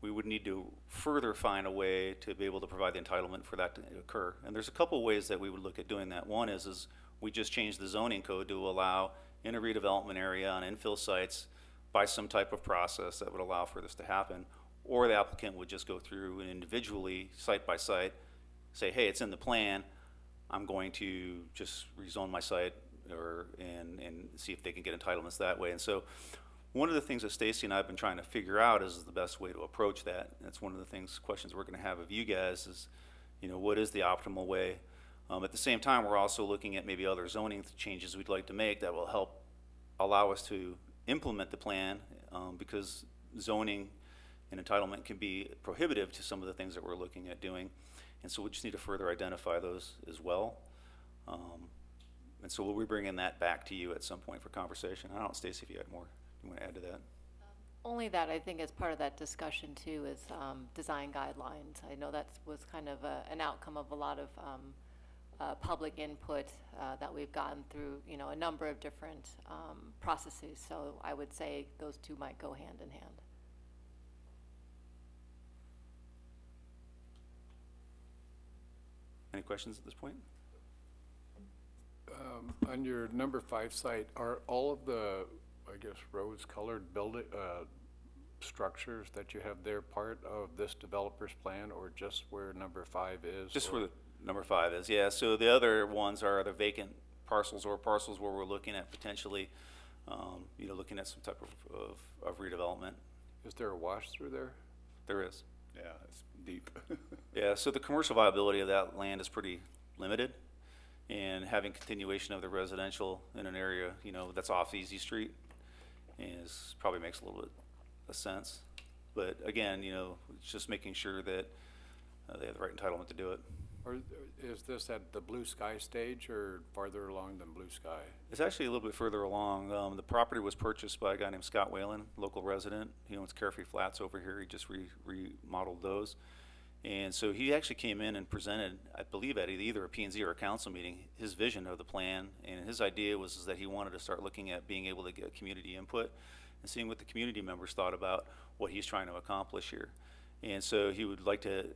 we would need to further find a way to be able to provide the entitlement for that to occur. And there's a couple of ways that we would look at doing that. One is we just changed the zoning code to allow in a redevelopment area on infill sites by some type of process that would allow for this to happen. Or the applicant would just go through and individually, site by site, say, hey, it's in the plan, I'm going to just rezone my site and see if they can get entitlements that way. And so one of the things that Stacy and I have been trying to figure out is the best way to approach that. And that's one of the questions we're going to have of you guys is, what is the optimal way? At the same time, we're also looking at maybe other zoning changes we'd like to make that will help allow us to implement the plan, because zoning and entitlement can be prohibitive to some of the things that we're looking at doing. And so we just need to further identify those as well. And so we'll be bringing that back to you at some point for conversation. I don't know, Stacy, if you had more you want to add to that. Only that I think as part of that discussion too is design guidelines. I know that was kind of an outcome of a lot of public input that we've gotten through, a number of different processes. So I would say those two might go hand in hand. Any questions at this point? On your number 5 site, are all of the, I guess, rose-colored building structures that you have there part of this developer's plan, or just where number 5 is? Just where the number 5 is, yeah. So the other ones are the vacant parcels or parcels where we're looking at potentially, looking at some type of redevelopment. Is there a wash through there? There is. Yeah, it's deep. Yeah, so the commercial viability of that land is pretty limited, and having continuation of the residential in an area, that's off Easy Street probably makes a little bit of sense. But again, it's just making sure that they have the right entitlement to do it. Or is this at the Blue Sky stage or farther along than Blue Sky? It's actually a little bit further along. The property was purchased by a guy named Scott Whalen, local resident. He owns Carefree Flats over here. He just remodeled those. And so he actually came in and presented, I believe at either a P&Z or a council meeting, his vision of the plan. And his idea was that he wanted to start looking at being able to get community input and seeing what the community members thought about what he's trying to accomplish here. And so he would like to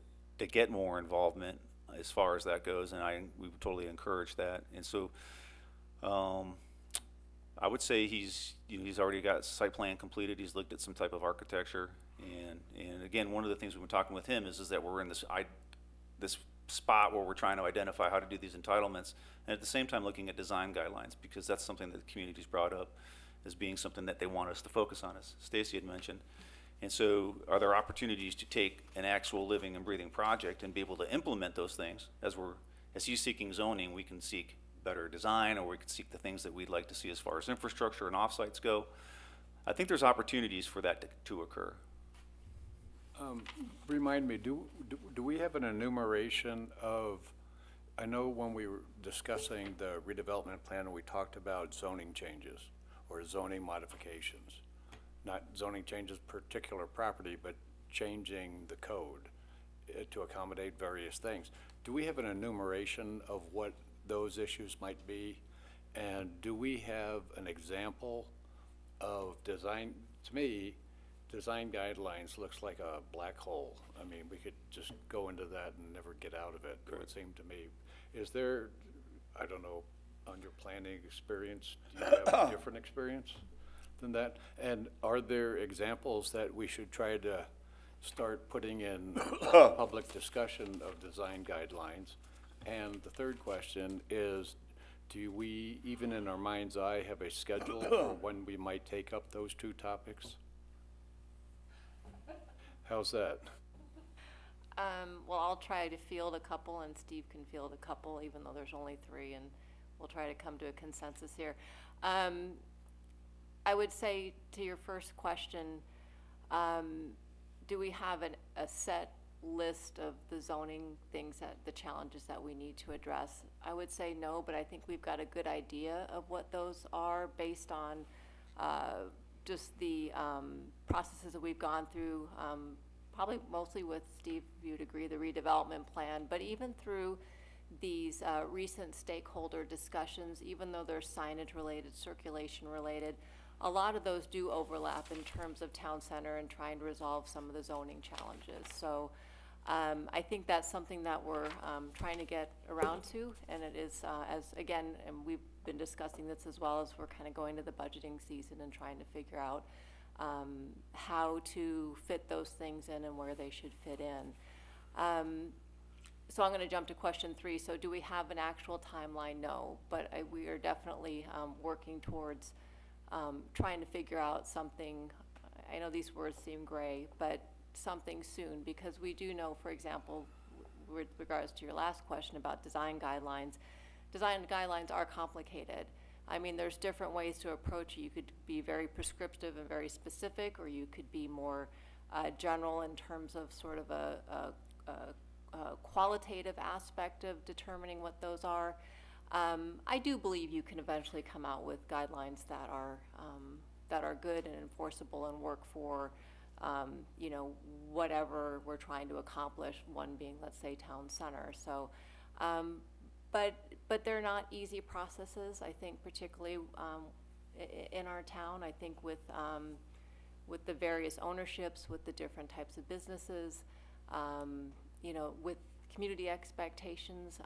get more involvement as far as that goes, and we would totally encourage that. And so I would say he's already got site plan completed. He's looked at some type of architecture, and again, one of the things we've been talking with him is that we're in this spot where we're trying to identify how to do these entitlements, and at the same time looking at design guidelines, because that's something that the community's brought up as being something that they want us to focus on, as Stacy had mentioned. And so are there opportunities to take an actual living and breathing project and be able to implement those things? As he's seeking zoning, we can seek better design, or we can seek the things that we'd like to see as far as infrastructure and offsites go. I think there's opportunities for that to occur. Remind me, do we have an enumeration of, I know when we were discussing the redevelopment plan, we talked about zoning changes or zoning modifications. Not zoning changes particular property, but changing the code to accommodate various things. Do we have an enumeration of what those issues might be? And do we have an example of design? To me, design guidelines looks like a black hole. I mean, we could just go into that and never get out of it, it would seem to me. Is there, I don't know, on your planning experience, do you have a different experience? than that? And are there examples that we should try to start putting in public discussion of design guidelines? And the third question is, do we, even in our mind's eye, have a schedule for when we might take up those two topics? How's that? Well, I'll try to field a couple, and Steve can field a couple, even though there's only three, and we'll try to come to a consensus here. I would say to your first question, do we have a set list of the zoning things, that the challenges that we need to address? I would say no, but I think we've got a good idea of what those are based on just the processes that we've gone through, probably mostly with Steve, you'd agree, the redevelopment plan, but even through these recent stakeholder discussions, even though they're signage related, circulation related, a lot of those do overlap in terms of town center and trying to resolve some of the zoning challenges. So I think that's something that we're trying to get around to, and it is, as again, and we've been discussing this as well as we're kind of going to the budgeting season and trying to figure out how to fit those things in and where they should fit in. So I'm going to jump to question 3. So do we have an actual timeline? No, but we are definitely working towards trying to figure out something. I know these words seem gray, but something soon, because we do know, for example, with regards to your last question about design guidelines are complicated. I mean, there's different ways to approach it. You could be very prescriptive and very specific, or you could be more general in terms of sort of a qualitative aspect of determining what those are. I do believe you can eventually come out with guidelines that are good and enforceable and work for you know, whatever we're trying to accomplish, one being, let's say, town center. So but they're not easy processes, I think, particularly in our town. I think with the various ownerships, with the different types of businesses, you know, with community expectations,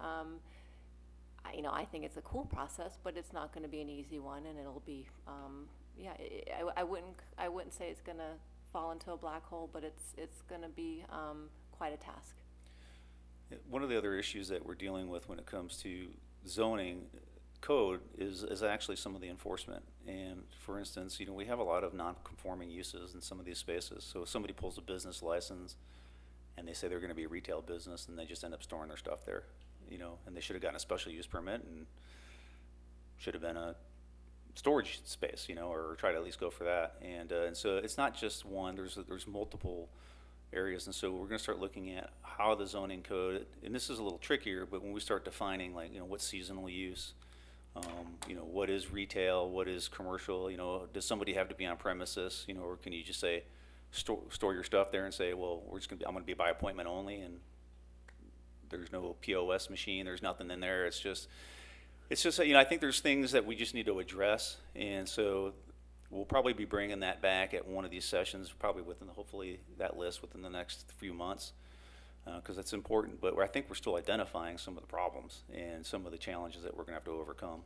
I think it's a cool process, but it's not going to be an easy one, and it'll be, I wouldn't say it's going to fall into a black hole, but it's going to be quite a task. One of the other issues that we're dealing with when it comes to zoning code is actually some of the enforcement. And for instance, you know, we have a lot of non-conforming uses in some of these spaces. So if somebody pulls a business license and they say they're going to be a retail business, and they just end up storing their stuff there, you know, and they should have gotten a special use permit and should have been a storage space, you know, or try to at least go for that. And so it's not just one, there's multiple areas. And so we're going to start looking at how the zoning code, and this is a little trickier, but when we start defining, like, you know, what's seasonal use, you know, what is retail, what is commercial, you know, does somebody have to be on premises, you know, or can you just say, store your stuff there and say, well, I'm going to be by appointment only, and there's no POS machine, there's nothing in there. It's just, you know, I think there's things that we just need to address. And so we'll probably be bringing that back at one of these sessions, probably hopefully that list within the next few months, because that's important. But I think we're still identifying some of the problems and some of the challenges that we're going to have to overcome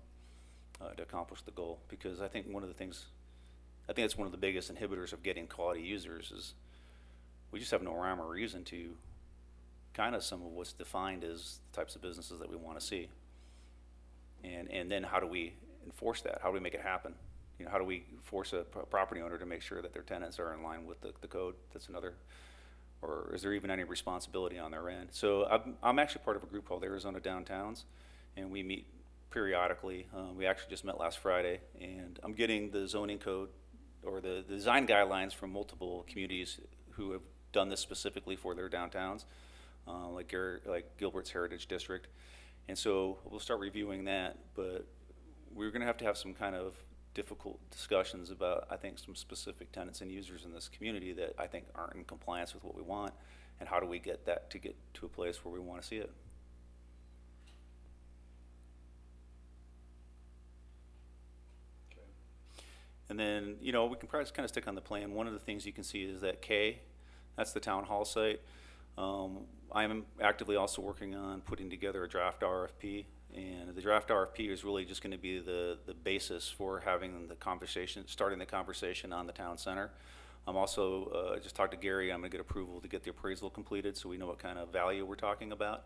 to accomplish the goal. Because I think that's one of the biggest inhibitors of getting quality users is we just have no rhyme or reason to kind of some of what's defined as the types of businesses that we want to see. And then how do we enforce that? How do we make it happen? You know, how do we force a property owner to make sure that their tenants are in line with the code? That's another, or is there even any responsibility on their end? So I'm actually part of a group called Arizona Downtowns, and we meet periodically. We actually just met last Friday, and I'm getting the zoning code or the design guidelines from multiple communities who have done this specifically for their downtowns, like Gilbert's Heritage District. And so we'll start reviewing that, but we're going to have some kind of difficult discussions about, I think, some specific tenants and users in this community that I think aren't in compliance with what we want, and how do we get that to get to a place where we want to see it. And then, you know, we can probably kind of stick on the plan. One of the things you can see is that K, that's the town hall site. I'm actively also working on putting together a draft RFP, and the draft RFP is really just going to be the basis for having the conversation, starting the conversation on the town center. I'm also, just talked to Gary, I'm going to get approval to get the appraisal completed so we know what kind of value we're talking about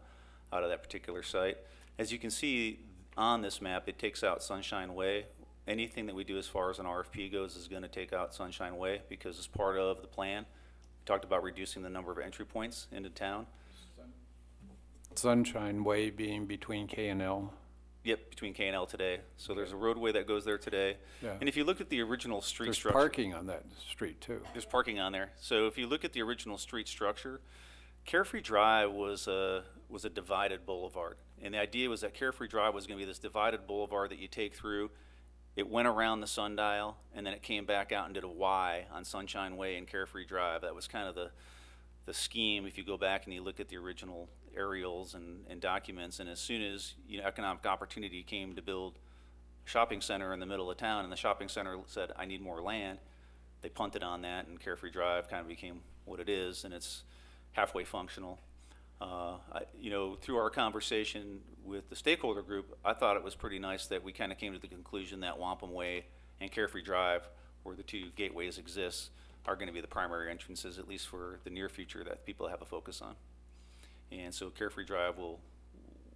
out of that particular site. As you can see on this map, it takes out Sunshine Way. Anything that we do as far as an RFP goes is going to take out Sunshine Way because as part of the plan, we talked about reducing the number of entry points into town. Sunshine Way being between K and L. Yep, between K and L today. So there's a roadway that goes there today. Yeah. And if you look at the original street There's structure. parking on that street too. There's parking on there. So if you look at the original street structure, Carefree Drive was a divided boulevard. And the idea was that Carefree Drive was going to be this divided boulevard that you take through. It went around the sundial, and then it came back out and did a Y on Sunshine Way and Carefree Drive. That was kind of the scheme if you go back and you look at the original aerials and documents. And as soon as economic opportunity came to build a shopping center in the middle of town, and the shopping center said, I need more land, they punted on that, and Carefree Drive kind of became what it is, and it's halfway functional. Through our conversation with the stakeholder group, I thought it was pretty nice that we kind of came to the conclusion that Wampum Way and Carefree Drive, where the two gateways exist, are going to be the primary entrances, at least for the near future, that people have a focus on. And so Carefree Drive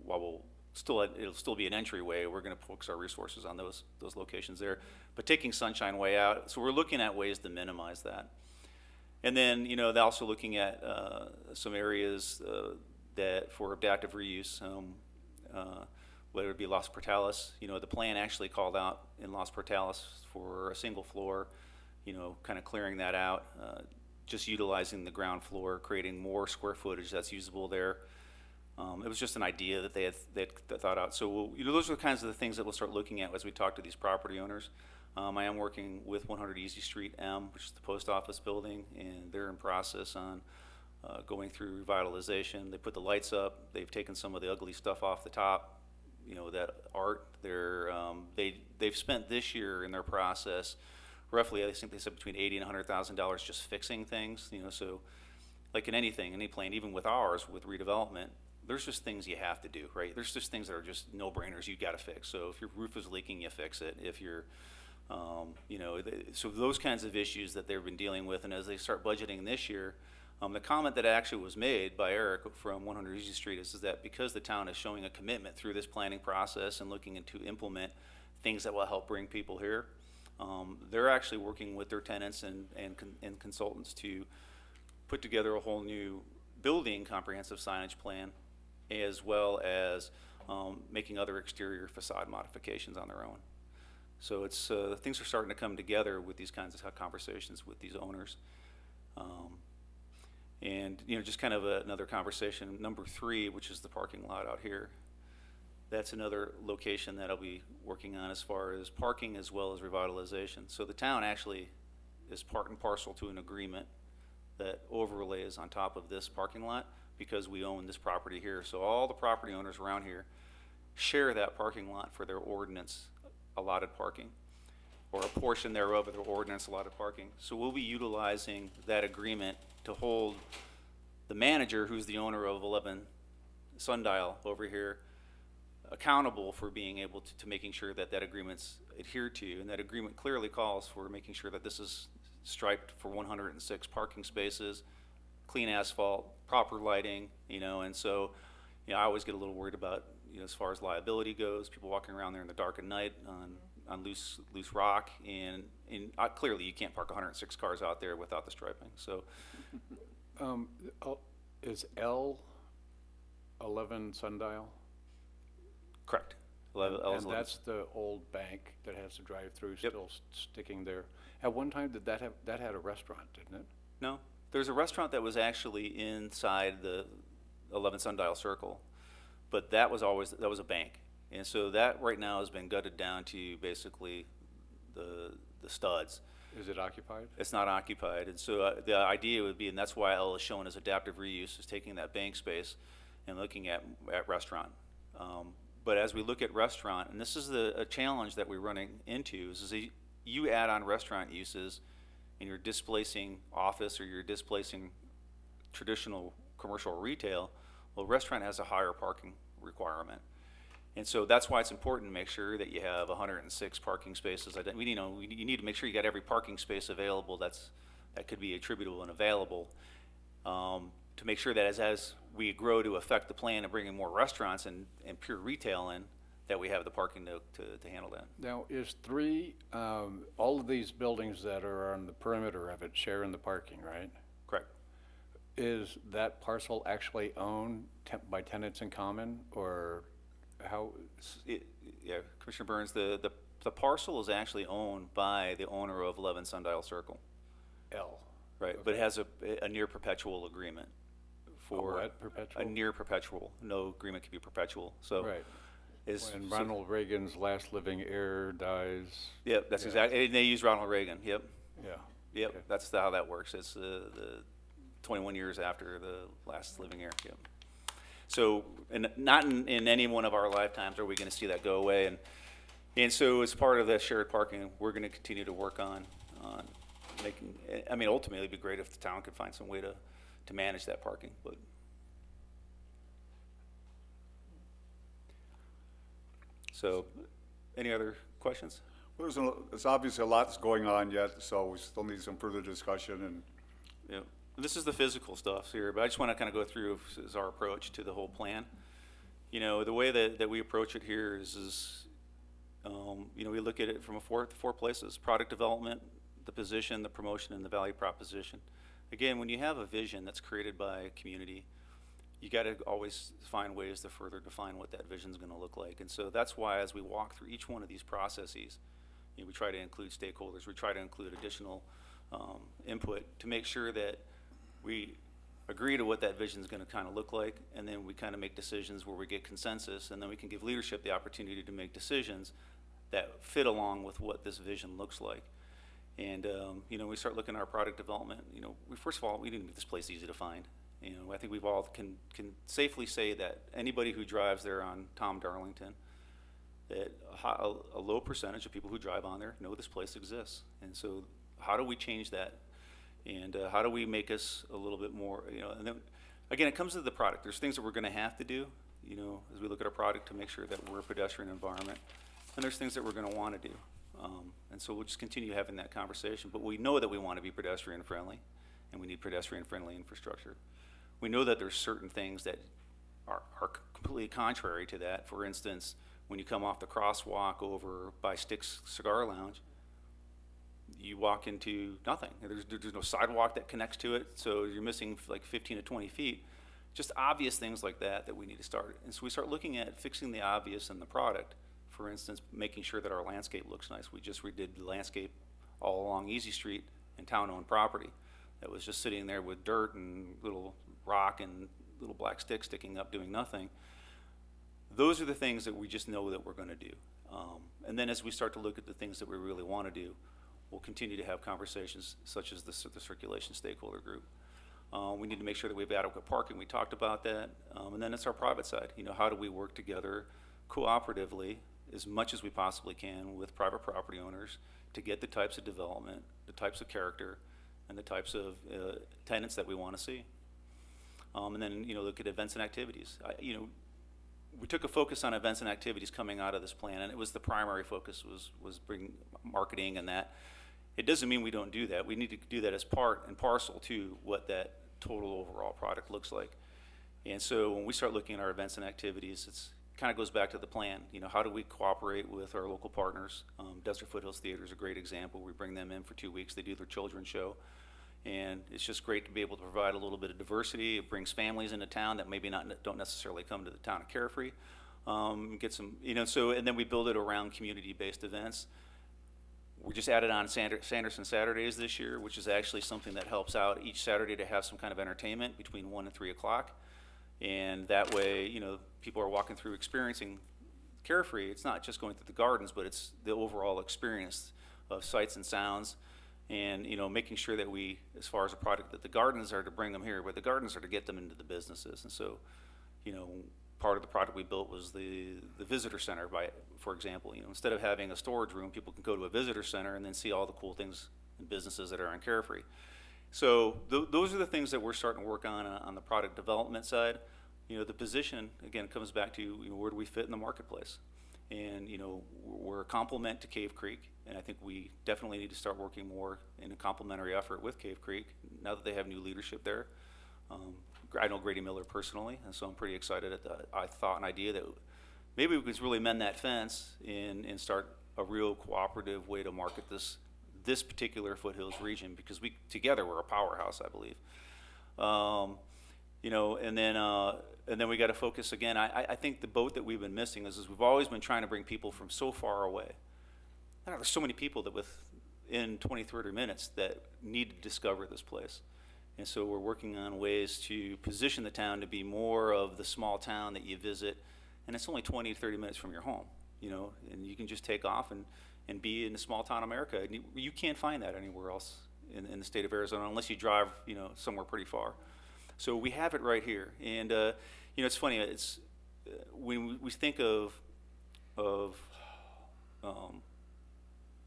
it'll still be an entryway. We're going to focus our resources on those locations there. But taking Sunshine Way out, so we're looking at ways to minimize that. And then, they're also looking at some areas that for adaptive reuse, whether it be Los Portales. The plan actually called out in Los Portales for a single floor, kind of clearing that out, just utilizing the ground floor, creating more square footage that's usable there. It was just an idea that they had thought out. So those are the kinds of the things that we'll start looking at as we talk to these property owners. I am working with 100 Easy Street M, which is the post office building, and they're in process on going through revitalization. They put the lights up. They've taken some of the ugly stuff off the top. That art. They've spent this year in their process roughly, I think they said between $80,000 and $100,000 just fixing things. So like in anything, any plan, even with ours, with redevelopment, there's just things you have to do, right? There's just things that are just no-brainers you got to fix. So if your roof is leaking, you fix it. If you're so those kinds of issues that they've been dealing with, and as they start budgeting this year, the comment that actually was made by Eric from 100 Easy Street is that because the town is showing a commitment through this planning process and looking to implement things that will help bring people here, they're actually working with their tenants and consultants to put together a whole new building comprehensive signage plan, as well as making other exterior facade modifications on their own. So it's things are starting to come together with these kinds of conversations with these owners. And just kind of another conversation. Number 3, which is the parking lot out here. That's another location that I'll be working on as far as parking as well as revitalization. So the town actually is part and parcel to an agreement that overlays on top of this parking lot because we own this property here. So all the property owners around here share that parking lot for their ordinance allotted parking, or a portion thereof of their ordinance allotted parking. So we'll be utilizing that agreement to hold the manager, who's the owner of 11 Sundial over here, accountable for being able to making sure that that agreement's adhered to. And that agreement clearly calls for making sure that this is striped for 106 parking spaces, clean asphalt, proper lighting, and so, I always get a little worried about, as far as liability goes, people walking around there in the dark at night on loose rock, and clearly you can't park 106 cars out there without the striping, so. Is L 11 Sundial? Correct. L's And 11. that's the old bank that has the drive-through Yep. still sticking there. At one time, that had a restaurant, didn't it? No, there's a restaurant that was actually inside the 11 Sundial Circle, but that was a bank. And so that right now has been gutted down to basically the studs. Is it occupied? It's not occupied, and so the idea would be, and that's why L is shown as adaptive reuse, is taking that bank space and looking at restaurant. But as we look at restaurant, and this is a challenge that we're running into, is you add on restaurant uses and you're displacing office or you're displacing traditional commercial or retail. Well, restaurant has a higher parking requirement. And so that's why it's important to make sure that you have 106 parking spaces. You need to make sure you got every parking space available that could be attributable and available, to make sure that as we grow to affect the plan of bringing more restaurants and pure retail in, that we have the parking to handle that. Now, is all of these buildings that are on the perimeter of it share in the parking, right? Correct. Is that parcel actually owned by tenants in common, or how? Yeah, Commissioner Burns, the parcel is actually owned by the owner of 11 Sundial Circle. L. Right, but it has a near perpetual agreement for. what, perpetual? A near perpetual. No agreement can be perpetual, so. Right. When so- Ronald Reagan's last living heir dies. Yep, that's exactly, and they use Ronald Reagan, yep. Yeah. Yep, Okay. that's how that works. It's the 21 years after the last living heir, yep. So, and not in any one of our lifetimes are we gonna see that go away, and so as part of that shared parking, we're gonna continue to work on making, ultimately it'd be great if the town could find some way to manage that parking, but. So, any other questions? Well, there's obviously a lot that's going on yet, so we still need some further discussion, and Yeah, this is the physical stuff here, but I just want to kind of go through as our approach to the whole plan. You know, the way that we approach it here is we look at it from four places: product development, the position, the promotion, and the value proposition. Again, when you have a vision that's created by a community, you got to always find ways to further define what that vision is going to look like. And so that's why, as we walk through each one of these processes, we try to include stakeholders, we try to include additional input to make sure that we agree to what that vision is going to kind of look like, and then we kind of make decisions where we get consensus, and then we can give leadership the opportunity to make decisions that fit along with what this vision looks like. And we start looking at our product development. First of all, we need to make this place easy to find. I think we've all can safely say that anybody who drives there on Tom Darlington, that a low percentage of people who drive on there know this place exists. And so how do we change that? And how do we make us a little bit more, and then, again, it comes to the product. There's things that we're gonna have to do, as we look at our product to make sure that we're a pedestrian environment. And there's things that we're gonna wanna do. And so we'll just continue having that conversation. But we know that we wanna be pedestrian friendly, and we need pedestrian friendly infrastructure. We know that there's certain things that are completely contrary to that. For instance, when you come off the crosswalk over by Sticks Cigar Lounge, you walk into nothing. There's no sidewalk that connects to it, so you're missing like 15 to 20 feet. Just obvious things like that we need to start. And so we start looking at fixing the obvious in the product. For instance, making sure that our landscape looks nice. We just redid the landscape all along Easy Street and town-owned property that was just sitting there with dirt and little rock and little black sticks sticking up doing nothing. Those are the things that we just know that we're gonna do. And then as we start to look at the things that we really wanna do, we'll continue to have conversations such as the circulation stakeholder group. We need to make sure that we have adequate parking. We talked about that. And then it's our private side. How do we work together cooperatively as much as we possibly can with private property owners to get the types of development, the types of character, and the types of tenants that we want to see. And then, look at events and activities. We took a focus on events and activities coming out of this plan, and it was the primary focus was bringing marketing and that. It doesn't mean we don't do that. We need to do that as part and parcel to what that total overall product looks like. And so when we start looking at our events and activities, it's kind of goes back to the plan. How do we cooperate with our local partners? Desert Foothills Theater is a great example. We bring them in for 2 weeks. They do their children's show. And it's just great to be able to provide a little bit of diversity. It brings families into town that maybe don't necessarily come to the town of Carefree. Get some, so, and then we build it around community-based events. We just added on Sanderson Saturdays this year, which is actually something that helps out each Saturday to have some kind of entertainment between 1 and 3 o'clock. And that way, people are walking through experiencing Carefree. It's not just going through the gardens, but it's the overall experience of sights and sounds. And, making sure that we, as far as a product, that the gardens are to bring them here, but the gardens are to get them into the businesses. And so, part of the product we built was the visitor center, for example. Instead of having a storage room, people can go to a visitor center and then see all the cool things and businesses that are on Carefree. So those are the things that we're starting to work on the product development side. You know, the position, again, comes back to, you know, where do we fit in the marketplace? And, you know, we're a complement to Cave Creek, and I think we definitely need to start working more in a complementary effort with Cave Creek now that they have new leadership there. I know Grady Miller personally, and so I'm pretty excited at the thought and idea that maybe we could really mend that fence and start a real cooperative way to market this particular foothills region, because together we're a powerhouse, I believe. You know, and then we got to focus again. I think the boat that we've been missing is we've always been trying to bring people from so far away. I don't know, there's so many people that within 20, 30 minutes that need to discover this place. And so we're working on ways to position the town to be more of the small town that you visit, and it's only 20 to 30 minutes from your home, you know, and you can just take off and be in a small town America. And you can't find that anywhere else in the state of Arizona unless you drive, you know, somewhere pretty far. So we have it right here. And, you know, it's funny, it's when we think of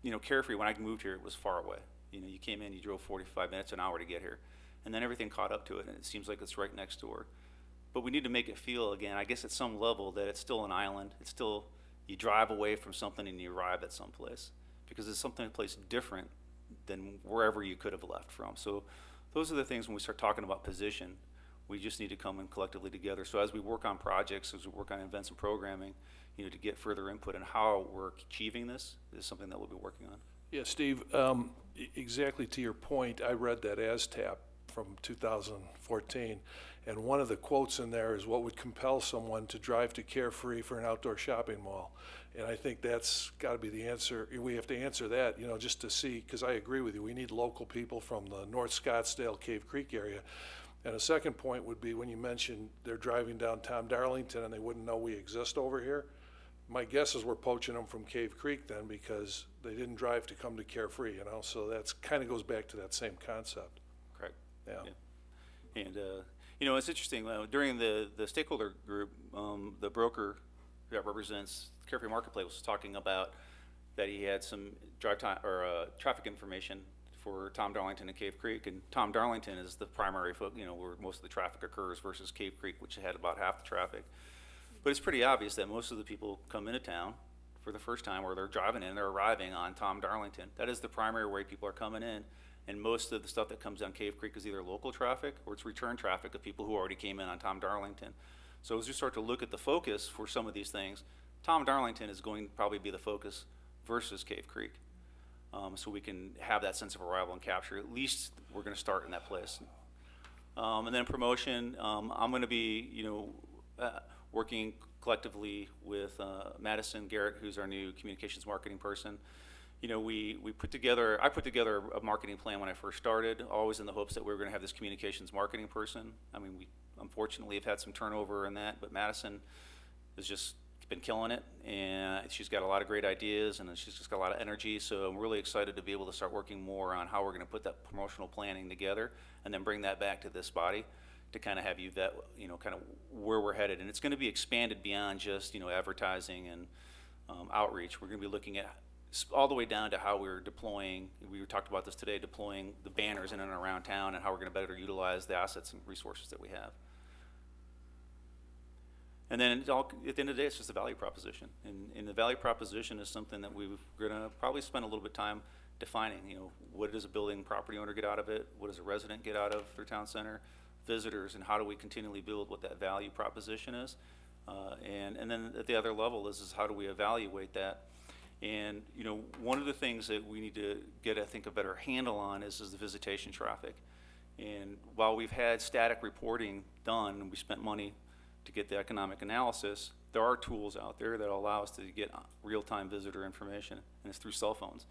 you know, Carefree, when I moved here, it was far away. You know, you came in, you drove 45 minutes, an hour to get here. And then everything caught up to it, and it seems like it's right next door. But we need to make it feel, again, I guess at some level, that it's still an island. It's still, you drive away from something and you arrive at some place, because it's someplace different than wherever you could have left from. So those are the things when we start talking about position, we just need to come in collectively together. So as we work on projects, as we work on events and programming, you know, to get further input on how we're achieving this is something that we'll be working on. Yeah, Steve, exactly to your point, I read that ASTAP from 2014, and one of the quotes in there is, what would compel someone to drive to Carefree for an outdoor shopping mall? And I think that's got to be the answer. We have to answer that, you know, just to see, because I agree with you, we need local people from the North Scottsdale, Cave Creek area. And a second point would be, when you mentioned they're driving down Tom Darlington and they wouldn't know we exist over here, my guess is we're poaching them from Cave Creek then, because they didn't drive to come to Carefree, you know, so that's kind of goes back to that same concept. Correct. Yeah. And, you know, it's interesting, during the stakeholder group, the broker that represents Carefree Marketplace was talking about that he had some drive time or traffic information for Tom Darlington and Cave Creek, and Tom Darlington is the primary, you know, where most of the traffic occurs, versus Cave Creek, which had about half the traffic. But it's pretty obvious that most of the people come into town for the first time, or they're driving in, they're arriving on Tom Darlington. That is the primary way people are coming in, and most of the stuff that comes down Cave Creek is either local traffic or it's return traffic of people who already came in on Tom Darlington. So as we start to look at the focus for some of these things, Tom Darlington is going to probably be the focus versus Cave Creek. So we can have that sense of arrival and capture. At least we're going to start in that place. And then promotion, I'm going to be, you know, working collectively with Madison Garrett, who's our new communications marketing person. You know, I put together a marketing plan when I first started, always in the hopes that we were going to have this communications marketing person. I mean, we unfortunately have had some turnover in that, but Madison has just been killing it, and she's got a lot of great ideas, and she's just got a lot of energy. So I'm really excited to be able to start working more on how we're going to put that promotional planning together, and then bring that back to this body to kind of have you vet, you know, kind of where we're headed. And it's going to be expanded beyond just, you know, advertising and outreach. We're going to be looking at all the way down to how we're deploying, we talked about this today, deploying the banners in and around town, and how we're going to better utilize the assets and resources that we have. And then at the end of the day, it's just a value proposition. And the value proposition is something that we're going to probably spend a little bit of time defining. You know, what does a building property owner get out of it? What does a resident get out of their town center? Visitors, and how do we continually build what that value proposition is? And then at the other level is how do we evaluate that? And, you know, one of the things that we need to get, I think, a better handle on is the visitation traffic. And while we've had static reporting done, and we spent money to get the economic analysis, there are tools out there that allow us to get real-time visitor information, and it's through cell phones.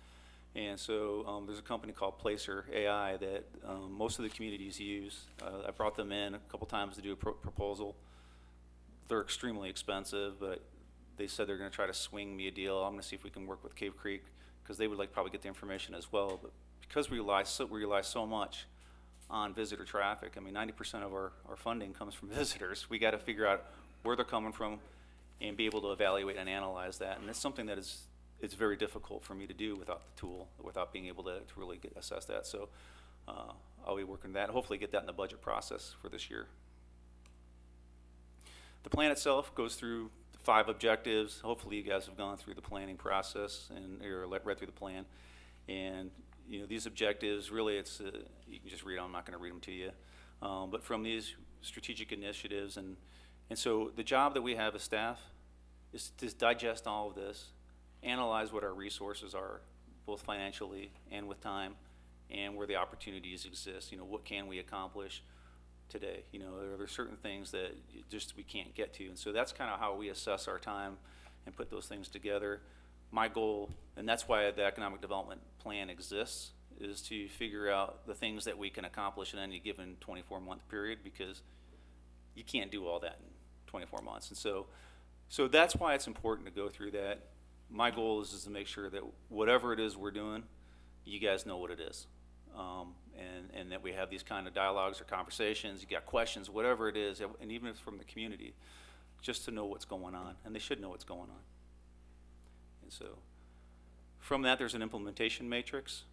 And so there's a company called Placer AI that most of the communities use. I brought them in a couple times to do a proposal. They're extremely expensive, but they said they're going to try to swing me a deal. I'm going to see if we can work with Cave Creek, because they would like probably get the information as well. But because we rely so much on visitor traffic, I mean, 90% of our funding comes from visitors. We got to figure out where they're coming from and be able to evaluate and analyze that. And it's something that it's very difficult for me to do without the tool, without being able to really assess that. So I'll be working that, hopefully get that in the budget process for this year. The plan itself goes through 5 objectives. Hopefully you guys have gone through the planning process and or read through the plan. And you know, these objectives, really it's, you can just read them, I'm not gonna read them to you. But from these strategic initiatives, and so the job that we have as staff is to digest all of this, analyze what our resources are, both financially and with time, and where the opportunities exist. You know, what can we accomplish today? You know, are there certain things that just we can't get to? And so that's kind of how we assess our time and put those things together. My goal, and that's why the economic development plan exists, is to figure out the things that we can accomplish in any given 24-month period, because you can't do all that in 24 months. And so that's why it's important to go through that. My goal is to make sure that whatever it is we're doing, you guys know what it is. And that we have these kind of dialogues or conversations, you got questions, whatever it is, and even if it's from the community, just to know what's going on, and they should know what's going on. And so from that, there's an implementation matrix.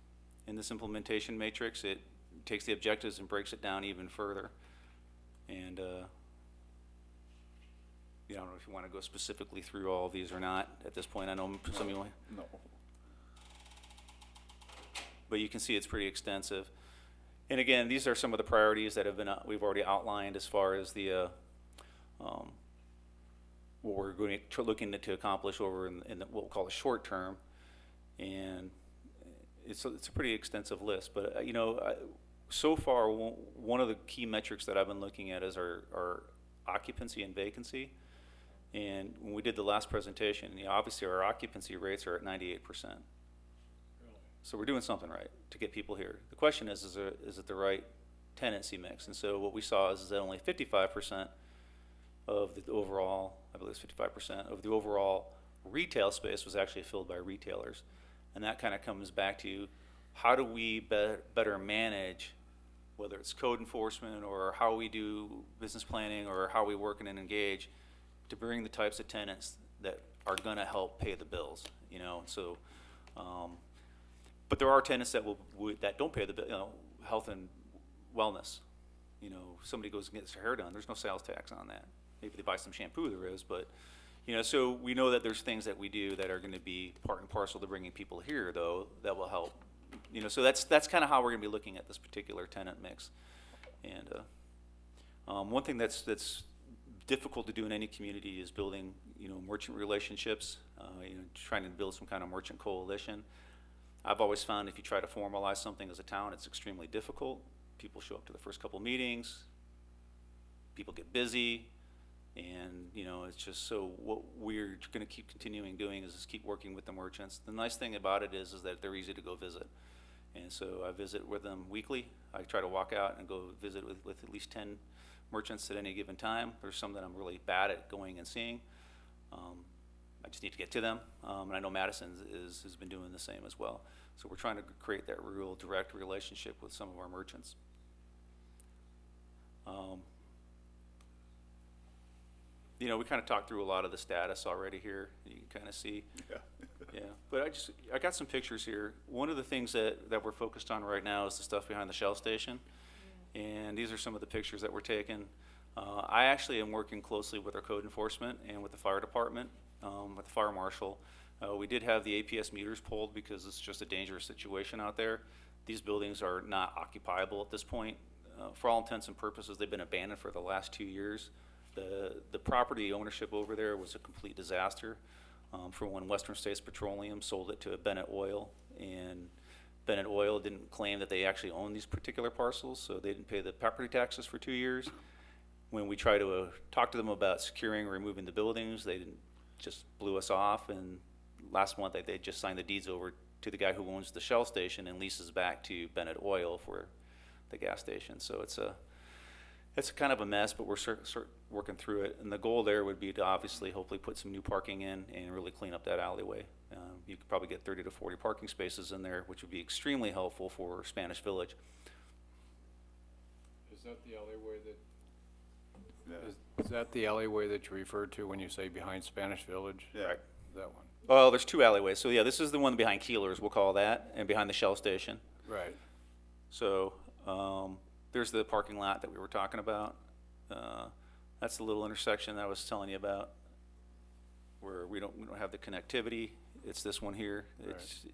In this implementation matrix, it takes the objectives and breaks it down even further. And I don't know if you want to go specifically through all of these or not at this point. I know some of you want. No. But you can see it's pretty extensive. And again, these are some of the priorities that have been we've already outlined as far as the what we're going to looking to accomplish over in the, what we'll call the short term. And it's a pretty extensive list. But you know, so far one of the key metrics that I've been looking at is our occupancy and vacancy. And when we did the last presentation, you know, obviously our occupancy rates are at 98%. So we're doing something right to get people here. The question is it the right tenancy mix? And so what we saw is that only 55% of the overall, I believe it's 55% of the overall retail space was actually filled by retailers. And that kind of comes back to how do we better manage, whether it's code enforcement or how we do business planning or how we work and engage, to bring the types of tenants that are going to help pay the bills, you know. So, but there are tenants that that don't pay the bill, you know, health and wellness. You know, somebody goes and gets their hair done, there's no sales tax on that. Maybe they buy some shampoo, there is, but you know, so we know that there's things that we do that are going to be part and parcel to bringing people here, though, that will help. You know, so that's kind of how we're going to be looking at this particular tenant mix. And one thing that's difficult to do in any community is building, you know, merchant relationships. You know, trying to build some kind of merchant coalition. I've always found if you try to formalize something as a town, it's extremely difficult. People show up to the first couple meetings. People get busy. And, you know, it's just so what we're going to keep continuing doing is just keep working with the merchants. The nice thing about it is that they're easy to go visit. And so I visit with them weekly. I try to walk out and go visit with at least 10 merchants at any given time. There's some that I'm really bad at going and seeing. I just need to get to them. And I know Madison has been doing the same as well. So we're trying to create that real direct relationship with some of our merchants. You know, we kind of talked through a lot of the status already here. You can kind of see. Yeah. Yeah, but I got some pictures here. One of the things that we're focused on right now is the stuff behind the Shell station. And these are some of the pictures that were taken. I actually am working closely with our code enforcement and with the fire department, with the fire marshal. We did have the APS meters pulled because it's just a dangerous situation out there. These buildings are not occupiable at this point. For all intents and purposes, they've been abandoned for the last 2 years. The property ownership over there was a complete disaster from when Western States Petroleum sold it to Bennett Oil, and Bennett Oil didn't claim that they actually owned these particular parcels, so they didn't pay the property taxes for 2 years. When we tried to talk to them about securing or removing the buildings, they just blew us off, and last month they just signed the deeds over to the guy who owns the Shell station and leases back to Bennett Oil for the gas station. So it's kind of a mess, but we're working through it. And the goal there would be to obviously hopefully put some new parking in and really clean up that alleyway. You could probably get 30 to 40 parking spaces in there, which would be extremely helpful for Spanish Village. Is that the alleyway that, Is that the alleyway that you referred to when you say behind Spanish Village? Yeah. Right. That one? Well, there's 2 alleyways. So yeah, this is the one behind Keeler's, we'll call that, and behind the Shell station. Right. So There's the parking lot that we were talking about. That's the little intersection that I was telling you about, where we don't have the connectivity. It's this one here. It's,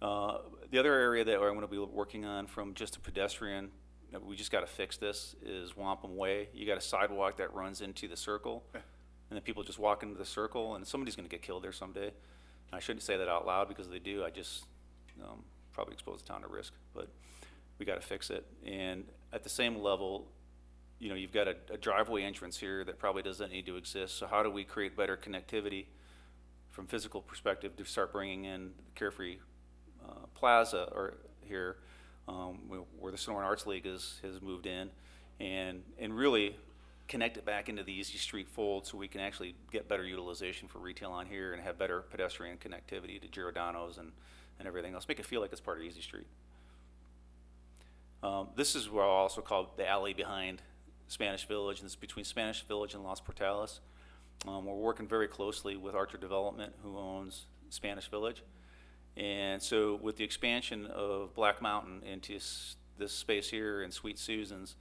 the other area that I'm gonna be working on from just a pedestrian, we just gotta fix this, is Wampum Way. You got a sidewalk that runs into the circle, and then people just walk into the circle, and somebody's gonna get killed there someday. And I shouldn't say that out loud, because if they do, I just probably expose the town to risk, but we gotta fix it. And at the same level, you know, you've got a driveway entrance here that probably doesn't need to exist, so how do we create better connectivity from physical perspective to start bringing in Carefree Plaza or here, where the Sonoran Arts League has moved in, and really connect it back into the Easy Street fold, so we can actually get better utilization for retail on here and have better pedestrian connectivity to Giordano's and everything else. Make it feel like it's part of Easy Street. This is what I'll also call the alley behind Spanish Village, and it's between Spanish Village and Los Portales. We're working very closely with Archer Development, who owns Spanish Village. And so with the expansion of Black Mountain into this space here and Sweet Susan's,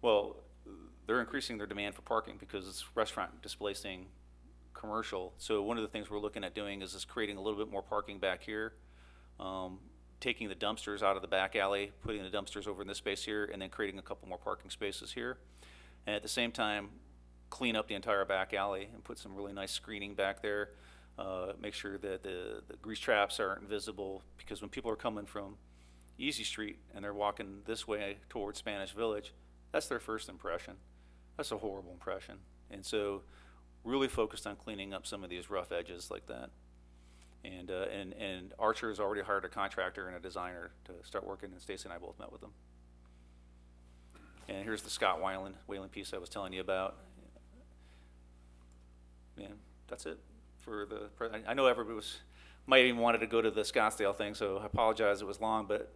well, they're increasing their demand for parking because it's restaurant displacing commercial. So one of the things we're looking at doing is just creating a little bit more parking back here, taking the dumpsters out of the back alley, putting the dumpsters over in this space here, and then creating a couple more parking spaces here. And at the same time, clean up the entire back alley and put some really nice screening back there. Make sure that the grease traps aren't visible, because when people are coming from Easy Street and they're walking this way towards Spanish Village, that's their first impression. That's a horrible impression. And so really focused on cleaning up some of these rough edges like that. And Archer has already hired a contractor and a designer to start working, and Stacy and I both met with them. And here's the Scott Wayland piece I was telling you about. And that's it for the, I know everybody might even wanted to go to the Scottsdale thing, so I apologize it was long, but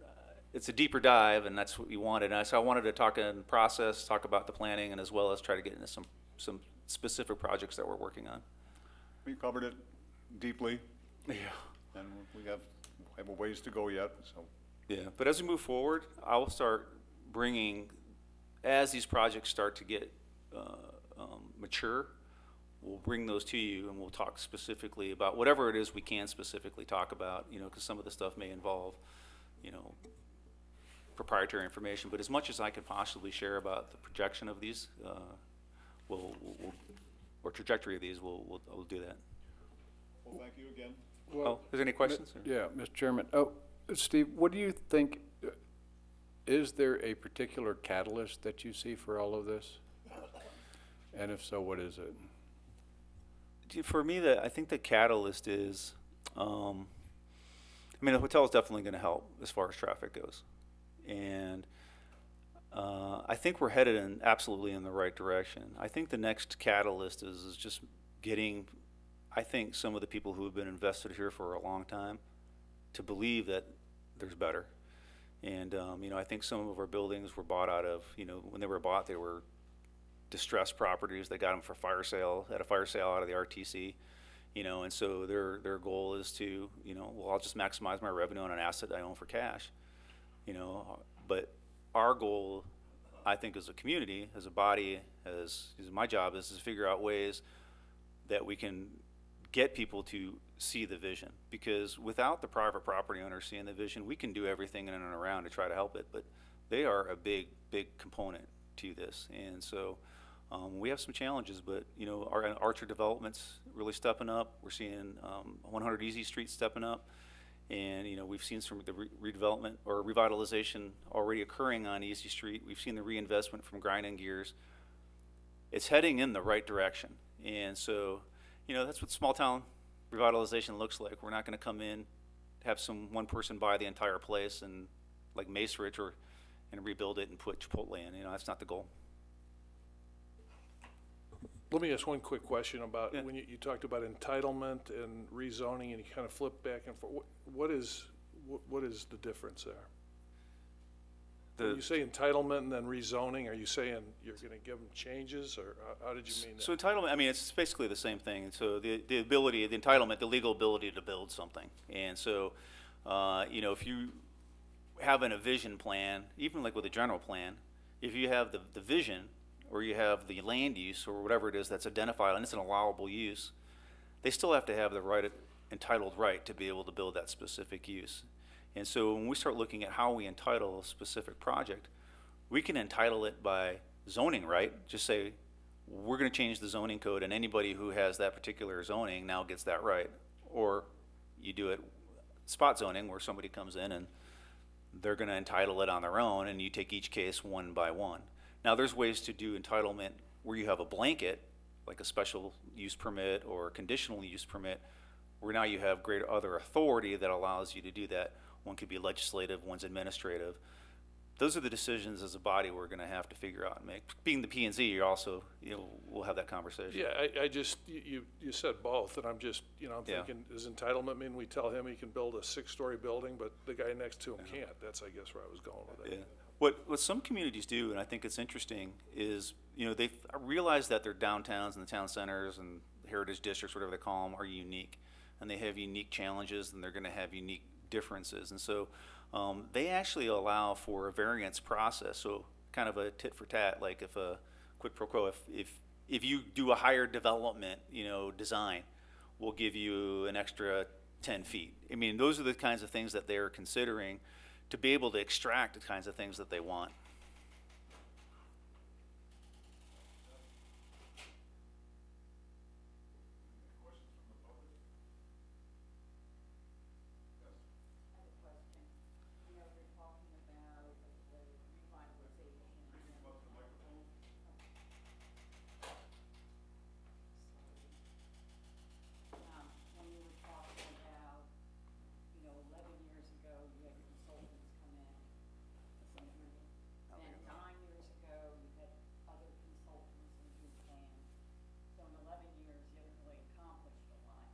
it's a deeper dive, and that's what you wanted. And so I wanted to talk in process, talk about the planning, and as well as try to get into some specific projects that we're working on. We covered it deeply, Yeah. and we have a ways to go yet, so. Yeah, but as we move forward, I'll start bringing, as these projects start to get mature, we'll bring those to you, and we'll talk specifically about whatever it is we can specifically talk about, you know, because some of the stuff may involve, you know, proprietary information. But as much as I could possibly share about the projection of these, or trajectory of these, we'll do that. Well, thank you again. Oh, is there any questions? Yeah, Mr. Chairman. Oh, Steve, what do you think, is there a particular catalyst that you see for all of this? And if so, what is it? For me, I think the catalyst is, I mean, the hotel is definitely going to help as far as traffic goes. And I think we're headed absolutely in the right direction. I think the next catalyst is just getting, I think, some of the people who have been invested here for a long time to believe that there's better. And, you know, I think some of our buildings were bought out of, you know, when they were bought, they were distressed properties. They got them for fire sale, at a fire sale out of the RTC, you know, and so their goal is to, you know, well, I'll just maximize my revenue on an asset I own for cash, you know. But our goal, I think, as a community, as a body, as my job is to figure out ways that we can get people to see the vision, because without the private property owners seeing the vision, we can do everything in and around to try to help it, but they are a big component to this. And so we have some challenges, but, you know, our Archer Development's really stepping up. We're seeing 100 Easy Street stepping up, and, you know, we've seen some of the redevelopment or revitalization already occurring on Easy Street. We've seen the reinvestment from grinding gears. It's heading in the right direction. And so, you know, that's what small town revitalization looks like. We're not going to come in, have one person buy the entire place and, like Macerich, and rebuild it and put Chipotle in. You know, that's not the goal. Let me ask one quick question about, Yeah. when you talked about entitlement and rezoning, and you kind of flipped back and forth. What is the difference there? When you say entitlement and then rezoning, are you saying you're going to give them changes, or how did you mean that? So entitlement, I mean, it's basically the same thing. So the ability, the entitlement, the legal ability to build something. And so, you know, if you having a vision plan, even like with a general plan, if you have the vision or you have the land use or whatever it is that's identified and it's an allowable use, they still have to have the right, entitled right to be able to build that specific use. And so when we start looking at how we entitle a specific project, we can entitle it by zoning right, just say, we're gonna change the zoning code and anybody who has that particular zoning now gets that right. Or you do it spot zoning where somebody comes in and they're gonna entitle it on their own and you take each case one by one. Now there's ways to do entitlement where you have a blanket, like a special use permit or a conditional use permit, where now you have greater other authority that allows you to do that. One could be legislative, one's administrative. Those are the decisions as a body we're gonna have to figure out and make. Being the P and Z, you're also, we'll have that conversation. Yeah, I just, you said both, and I'm just, I'm Yeah. thinking, does entitlement mean we tell him he can build a 6-story building, but the guy next to him can't? That's, I guess, where I was going with Yeah. it. What some communities do, and I think it's interesting, is, they realize that their downtowns and the town centers and heritage districts, whatever they call them, are unique. And they have unique challenges and they're gonna have unique differences. And so, they actually allow for a variance process, so kind of a tit for tat, like if a quid pro quo, if you do a higher development, design, we'll give you an extra 10 feet. I mean, those are the kinds of things that they're considering to be able to extract the kinds of things that they want. When you were talking about, 11 years ago, you had consultants come in, then 9 years ago, you had other consultants and who came. So in 11 years, you haven't really accomplished a lot.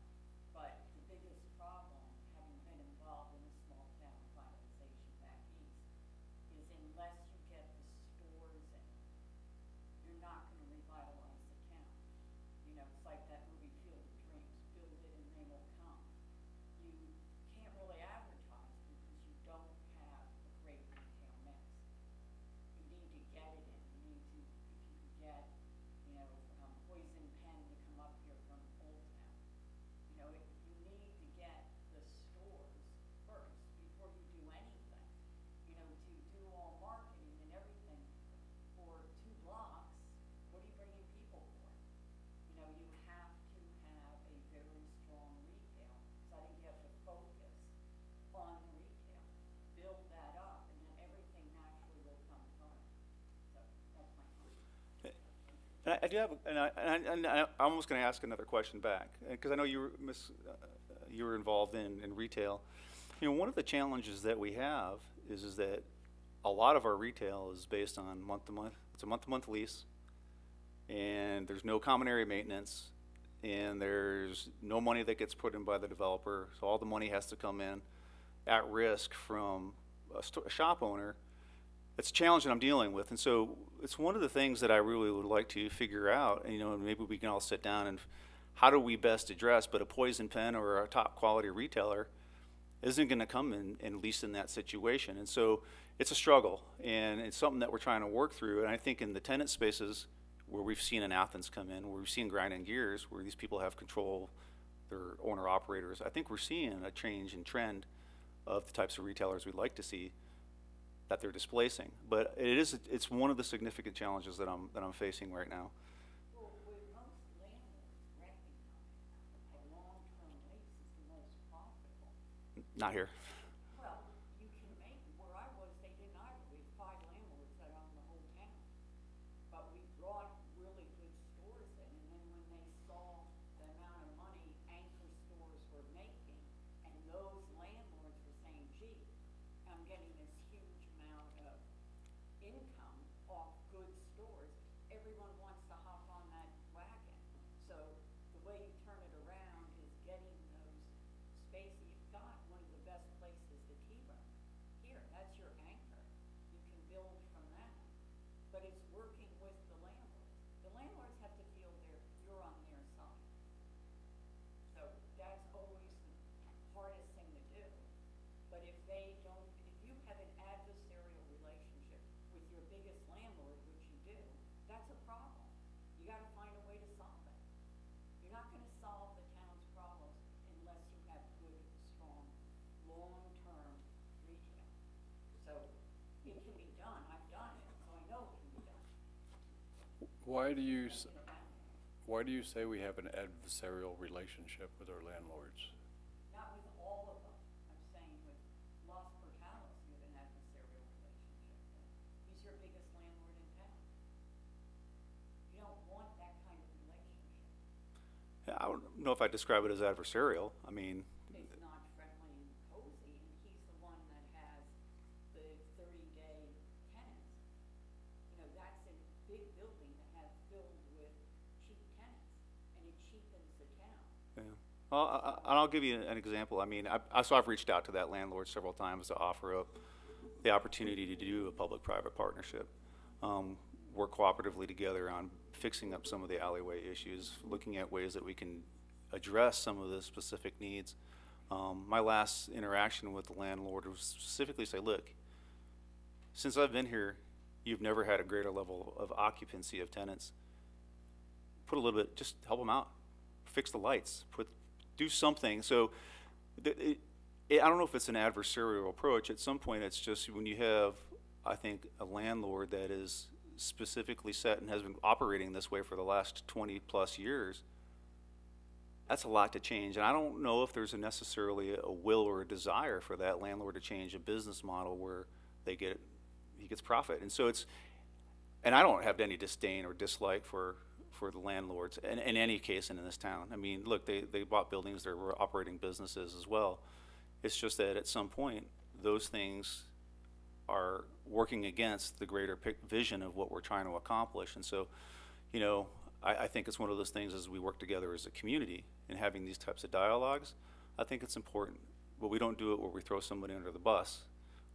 But the biggest problem, having been involved in the small town revitalization back east, is unless you get the stores in, you're not gonna revitalize the town. It's like that movie Field of Dreams, build it and they will come. You can't really advertise because you don't have a great retail mix. You need to get it in, you need to, if you could get, Poison Pen to come up here from Old Town. You need to get the stores first before you do anything. To do all marketing and everything for 2 blocks, what are you bringing people for? You have to have a very strong retail. So I think you have to focus on the retail, build that up, and then everything naturally will come from it. So that's my comment. And I do have, and I'm almost going to ask another question back, because I know you were, you were involved in retail. One of the challenges that we have is that a lot of our retail is based on month-to-month. It's a month-to-month lease, and there's no common area maintenance, and there's no money that gets put in by the developer, so all the money has to come in at risk from a shop owner. It's a challenge that I'm dealing with, and so it's one of the things that I really would like to figure out, and maybe we can all sit down and how do we best address, but a Poison Pen or a top quality retailer isn't gonna come in and lease in that situation. And so it's a struggle, and it's something that we're trying to work through, and I think in the tenant spaces where we've seen in Athens come in, where we've seen grinding gears, where these people have control, they're owner operators, I think we're seeing a change in trend of the types of retailers we'd like to see that they're displacing. But it's one of the significant challenges that I'm facing right now. Well, with most landlords recognize a long-term lease is the most profitable. Not here. Well, you can make, where I was, they didn't either. We had 5 landlords that owned the whole town. But we brought really good stores in, and then when they saw the amount of money anchor stores were making, and those landlords were saying, gee, I'm getting this huge amount of income off good stores, everyone wants to hop on that wagon. So the way you turn it around is getting those spaces. You've got one of the best places, the tea room. Here, that's your anchor. You can build from that. But it's working with the landlords. The landlords have to feel you're on their side. So that's always the hardest thing to do. But if they don't, if you have an that's a problem. You gotta find a way to solve it. You're not gonna solve the town's problems unless you have good, strong, long-term retail. So it can be done. I've done it, so I know it can be done. Why do you, Think about it. why do you say we have an adversarial relationship with our landlords? Not with all of them. I'm saying with Los Portales, you have an adversarial relationship. He's your biggest landlord in town. You don't want that kind of relationship. Yeah, I don't know if I describe it as adversarial. I mean, It's not friendly and cozy, and he's the one that has the 30-day tenants. You know, that's a big building to have filled with cheap tenants, and it cheapens the town. yeah. Well, I'll give you an example. I mean, so I've reached out to that landlord several times to offer up the opportunity to do a public-private partnership. Work cooperatively together on fixing up some of the alleyway issues, looking at ways that we can address some of the specific needs. My last interaction with the landlord was specifically say, look, since I've been here, you've never had a greater level of occupancy of tenants. Put a little bit, just help them out, fix the lights, do something. So I don't know if it's an adversarial approach. At some point, it's just when you have, I think, a landlord that is specifically set and has been operating this way for the last 20 plus years, that's a lot to change. And I don't know if there's necessarily a will or a desire for that landlord to change a business model where he gets profit. And so and I don't have any disdain or dislike for the landlords in any case in this town. I mean, look, they bought buildings, they were operating businesses as well. It's just that at some point, those things are working against the greater vision of what we're trying to accomplish. And so, you know, I think it's one of those things as we work together as a community and having these types of dialogues, I think it's important. But we don't do it where we throw somebody under the bus.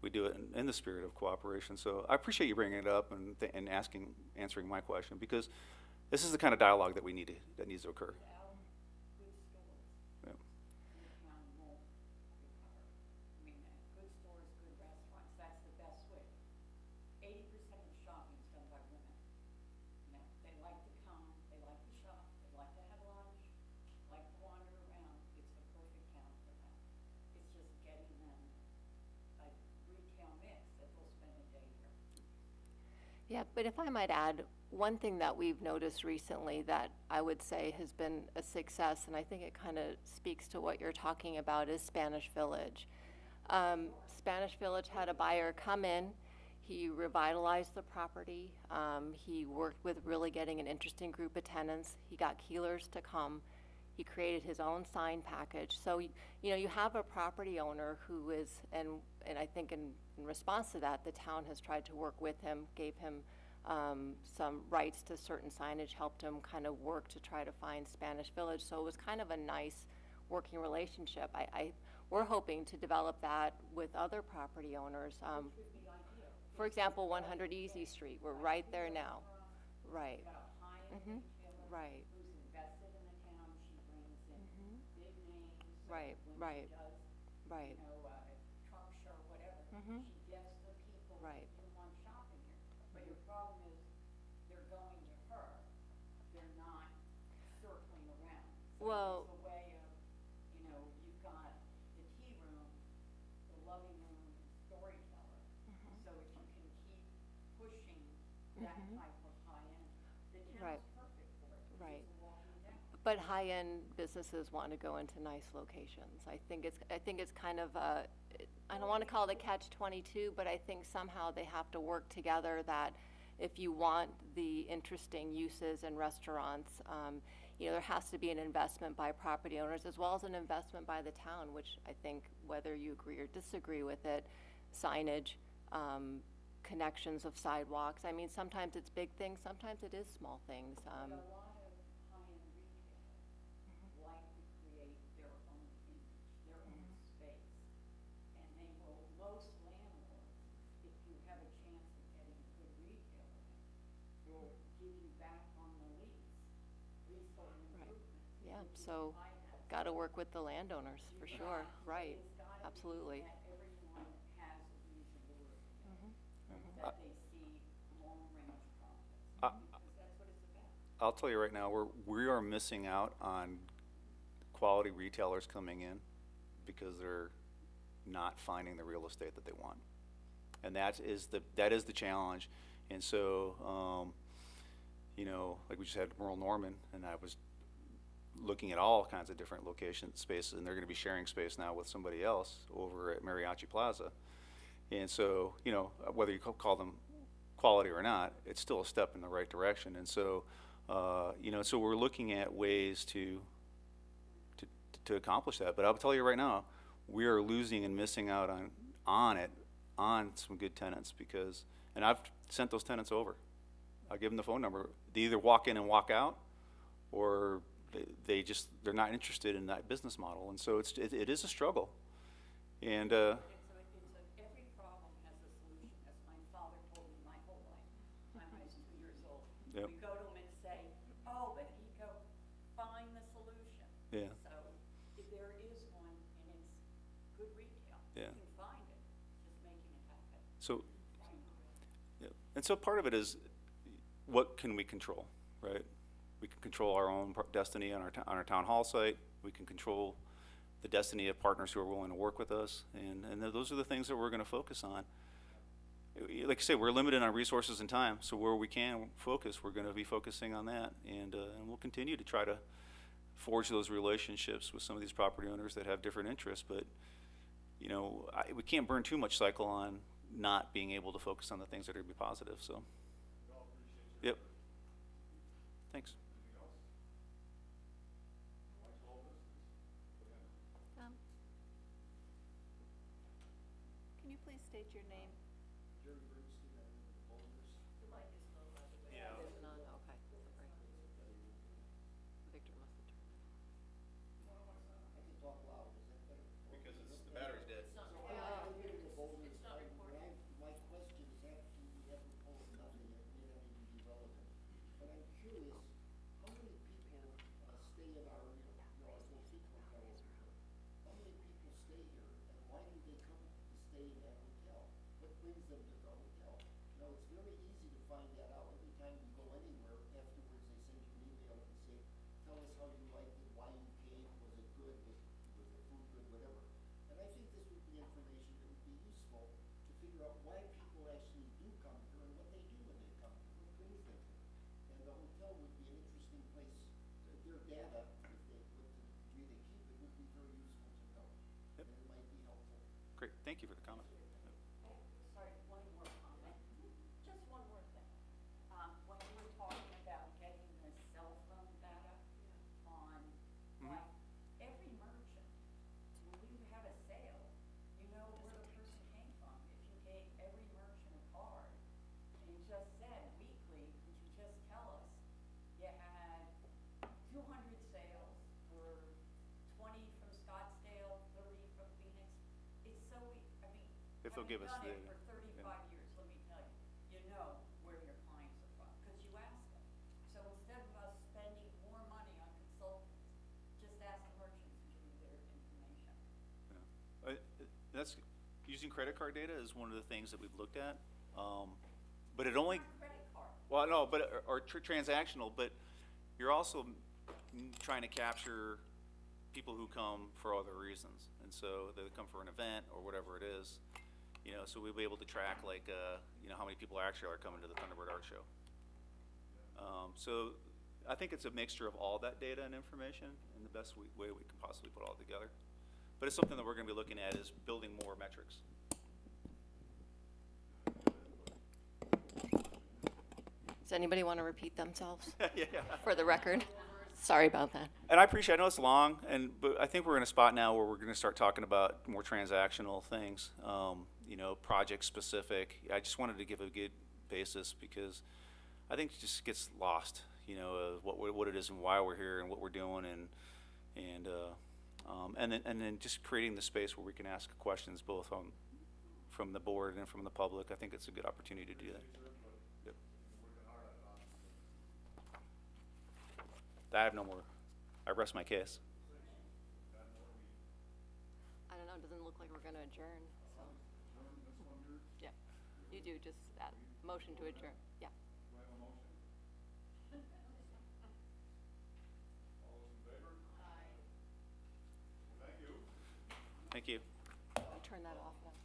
We do it in the spirit of cooperation. So I appreciate you bringing it up and answering my question, because this is the kind of dialogue that that needs to occur. Without good stores, Yeah. your town won't recover. I mean, good stores, good restaurants, that's the best way. 80% of the shopping is done by women. You know, they like to come, they like to shop, they like to have lunch, like to wander around. It's the perfect town for that. It's just getting them a retail mix that they'll spend a day here. Yeah, but if I might add, one thing that we've noticed recently that I would say has been a success, and I think it kind of speaks to what you're talking about, is Spanish Village. Spanish Village had a buyer come in. He revitalized the property. He worked with really getting an interesting group of tenants. He got Keelers to come. He created his own sign package. So, you know, you have a property owner who is, and I think in response to that, the town has tried to work with him, gave him some rights to certain signage, helped him kind of work to try to find Spanish Village. So it was kind of a nice working relationship. We're hoping to develop that with other property owners. For example, 100 Easy Street, we're right there now. Right. You've got a high-end retailer Right. who's invested in the town. She brings in big names. So Right, when right. she does, Right. you know, trunk show, whatever, she gets the people Right. who want shopping here. But your problem is they're going to her. They're not circling around. So Well- it's a way of, you know, you've got the tea room, the loving room, storyteller. So if you can keep pushing that type of high-end, the Right. town's perfect for it. It's Right. just walking down. But high-end businesses want to go into nice locations. I think it's kind of a, I don't want to call it a catch-22, but I think somehow they have to work together, that if you want the interesting uses and restaurants, you know, there has to be an investment by property owners as well as an investment by the town, which I think, whether you agree or disagree with it, signage, connections of sidewalks. I mean, sometimes it's big things, sometimes it is small things. But a lot of high-end retailers like to create their own image, their own space. And they will, most landlords, if you have a chance of getting a good retailer in, will give you back on the leasehold improvements. Yeah, which is so what I have. got to work with the landowners, for sure, right, It's gotta be absolutely. that everyone has a reasonable that they see long-range profits. Because I'll tell you right now, we are missing out on quality retailers coming in because they're not finding the real estate that they want. And that is the challenge. And so, you know, like we just had Merle Norman, and I was looking at all kinds of different location spaces, and they're gonna be sharing space now with somebody else over at Mariachi Plaza. And so, you know, whether you call them quality or not, it's still a step in the right direction. And so, you know, so we're looking at ways to accomplish that. But I'll tell you right now, we are losing and missing out on some good tenants because, and I've sent those tenants over. I'll give them the phone number. They either walk in and walk out, or they're not interested in that business model. And so it is a struggle. And Every problem has a solution, as my father told me my whole life. When I was 2 years old. Yep. We go to him and say, oh, but he'd go, find the solution. Yeah. So if there is one and it's good retail, Yeah. you can find it, just making it happen. so, yeah. And so part of it is, what can we control, right? We can control our own destiny on our town hall site. We can control the destiny of partners who are willing to work with us, and those are the things that we're going to focus on. Like I say, we're limited on resources and time, so where we can focus, we're going to be focusing on that, and we'll continue to try to forge those relationships with some of these property owners that have different interests. But you know, we can't burn too much cycle on not being able to focus on the things that are going to be positive. So, yep. Thanks. Can you please state your name? Yeah. There's none, okay, sorry. Victor must have turned it off. Because the battery's dead. My question is actually, we haven't pulled nothing, it may not even be relevant. But I'm curious, how many people stay in our, you know, our boutique hotel over here? How many people stay here, and why do they come to stay in that hotel? What brings them to the hotel? You know, it's very easy to find that out. Every time you go anywhere, afterwards they send you an email and say, tell us how you liked it, why you came, was it good, was the food good, whatever. And I think this would be information that would be useful to figure out why people actually do come here and what they do when they come here, what brings them here. And the hotel would be an interesting place, their data, if they, with the degree they keep it, would be very useful to know. Yep. And it might be helpful. Great. Thank you for the comment. Sorry, one more comment, just one more thing. When you were talking about getting the cell phone data on, like, every merchant, when you have a sale, you know where the person came from. If you gave every merchant a card, and you just said weekly, could you just tell us, you had 200 sales for 20 from Scottsdale, 30 from Phoenix? It's so, I mean, If they'll give us having the- done it for 35 years, let me tell you, you know where your clients are from, because you ask them. So instead of us spending more money on consultants, just ask the merchants to give you their information. That's, using credit card data is one of the things that we've looked at. But it only, Credit card. well, no, but, or transactional, but you're also trying to capture people who come for other reasons. And so they come for an event or whatever it is, you know, so we'll be able to track like, you know, how many people actually are coming to the Thunderbird Art Show. So I think it's a mixture of all that data and information in the best way we can possibly put it all together. But it's something that we're gonna be looking at, is building more metrics. Does anybody want to repeat themselves Yeah. for the record? Sorry about that. And I appreciate, I know it's long, but I think we're in a spot now where we're gonna start talking about more transactional things, you know, project specific. I just wanted to give a good basis because I think it just gets lost, you know, of what it is and why we're here and what we're doing, and then just creating the space where we can ask questions both from the board and from the public. I think it's a good opportunity to do that. Yep. I have no more. I rest my case. I don't know, it doesn't look like we're going to adjourn, so. Yeah, you do, just that, motion to adjourn, yeah. Thank you. I'll turn that off now.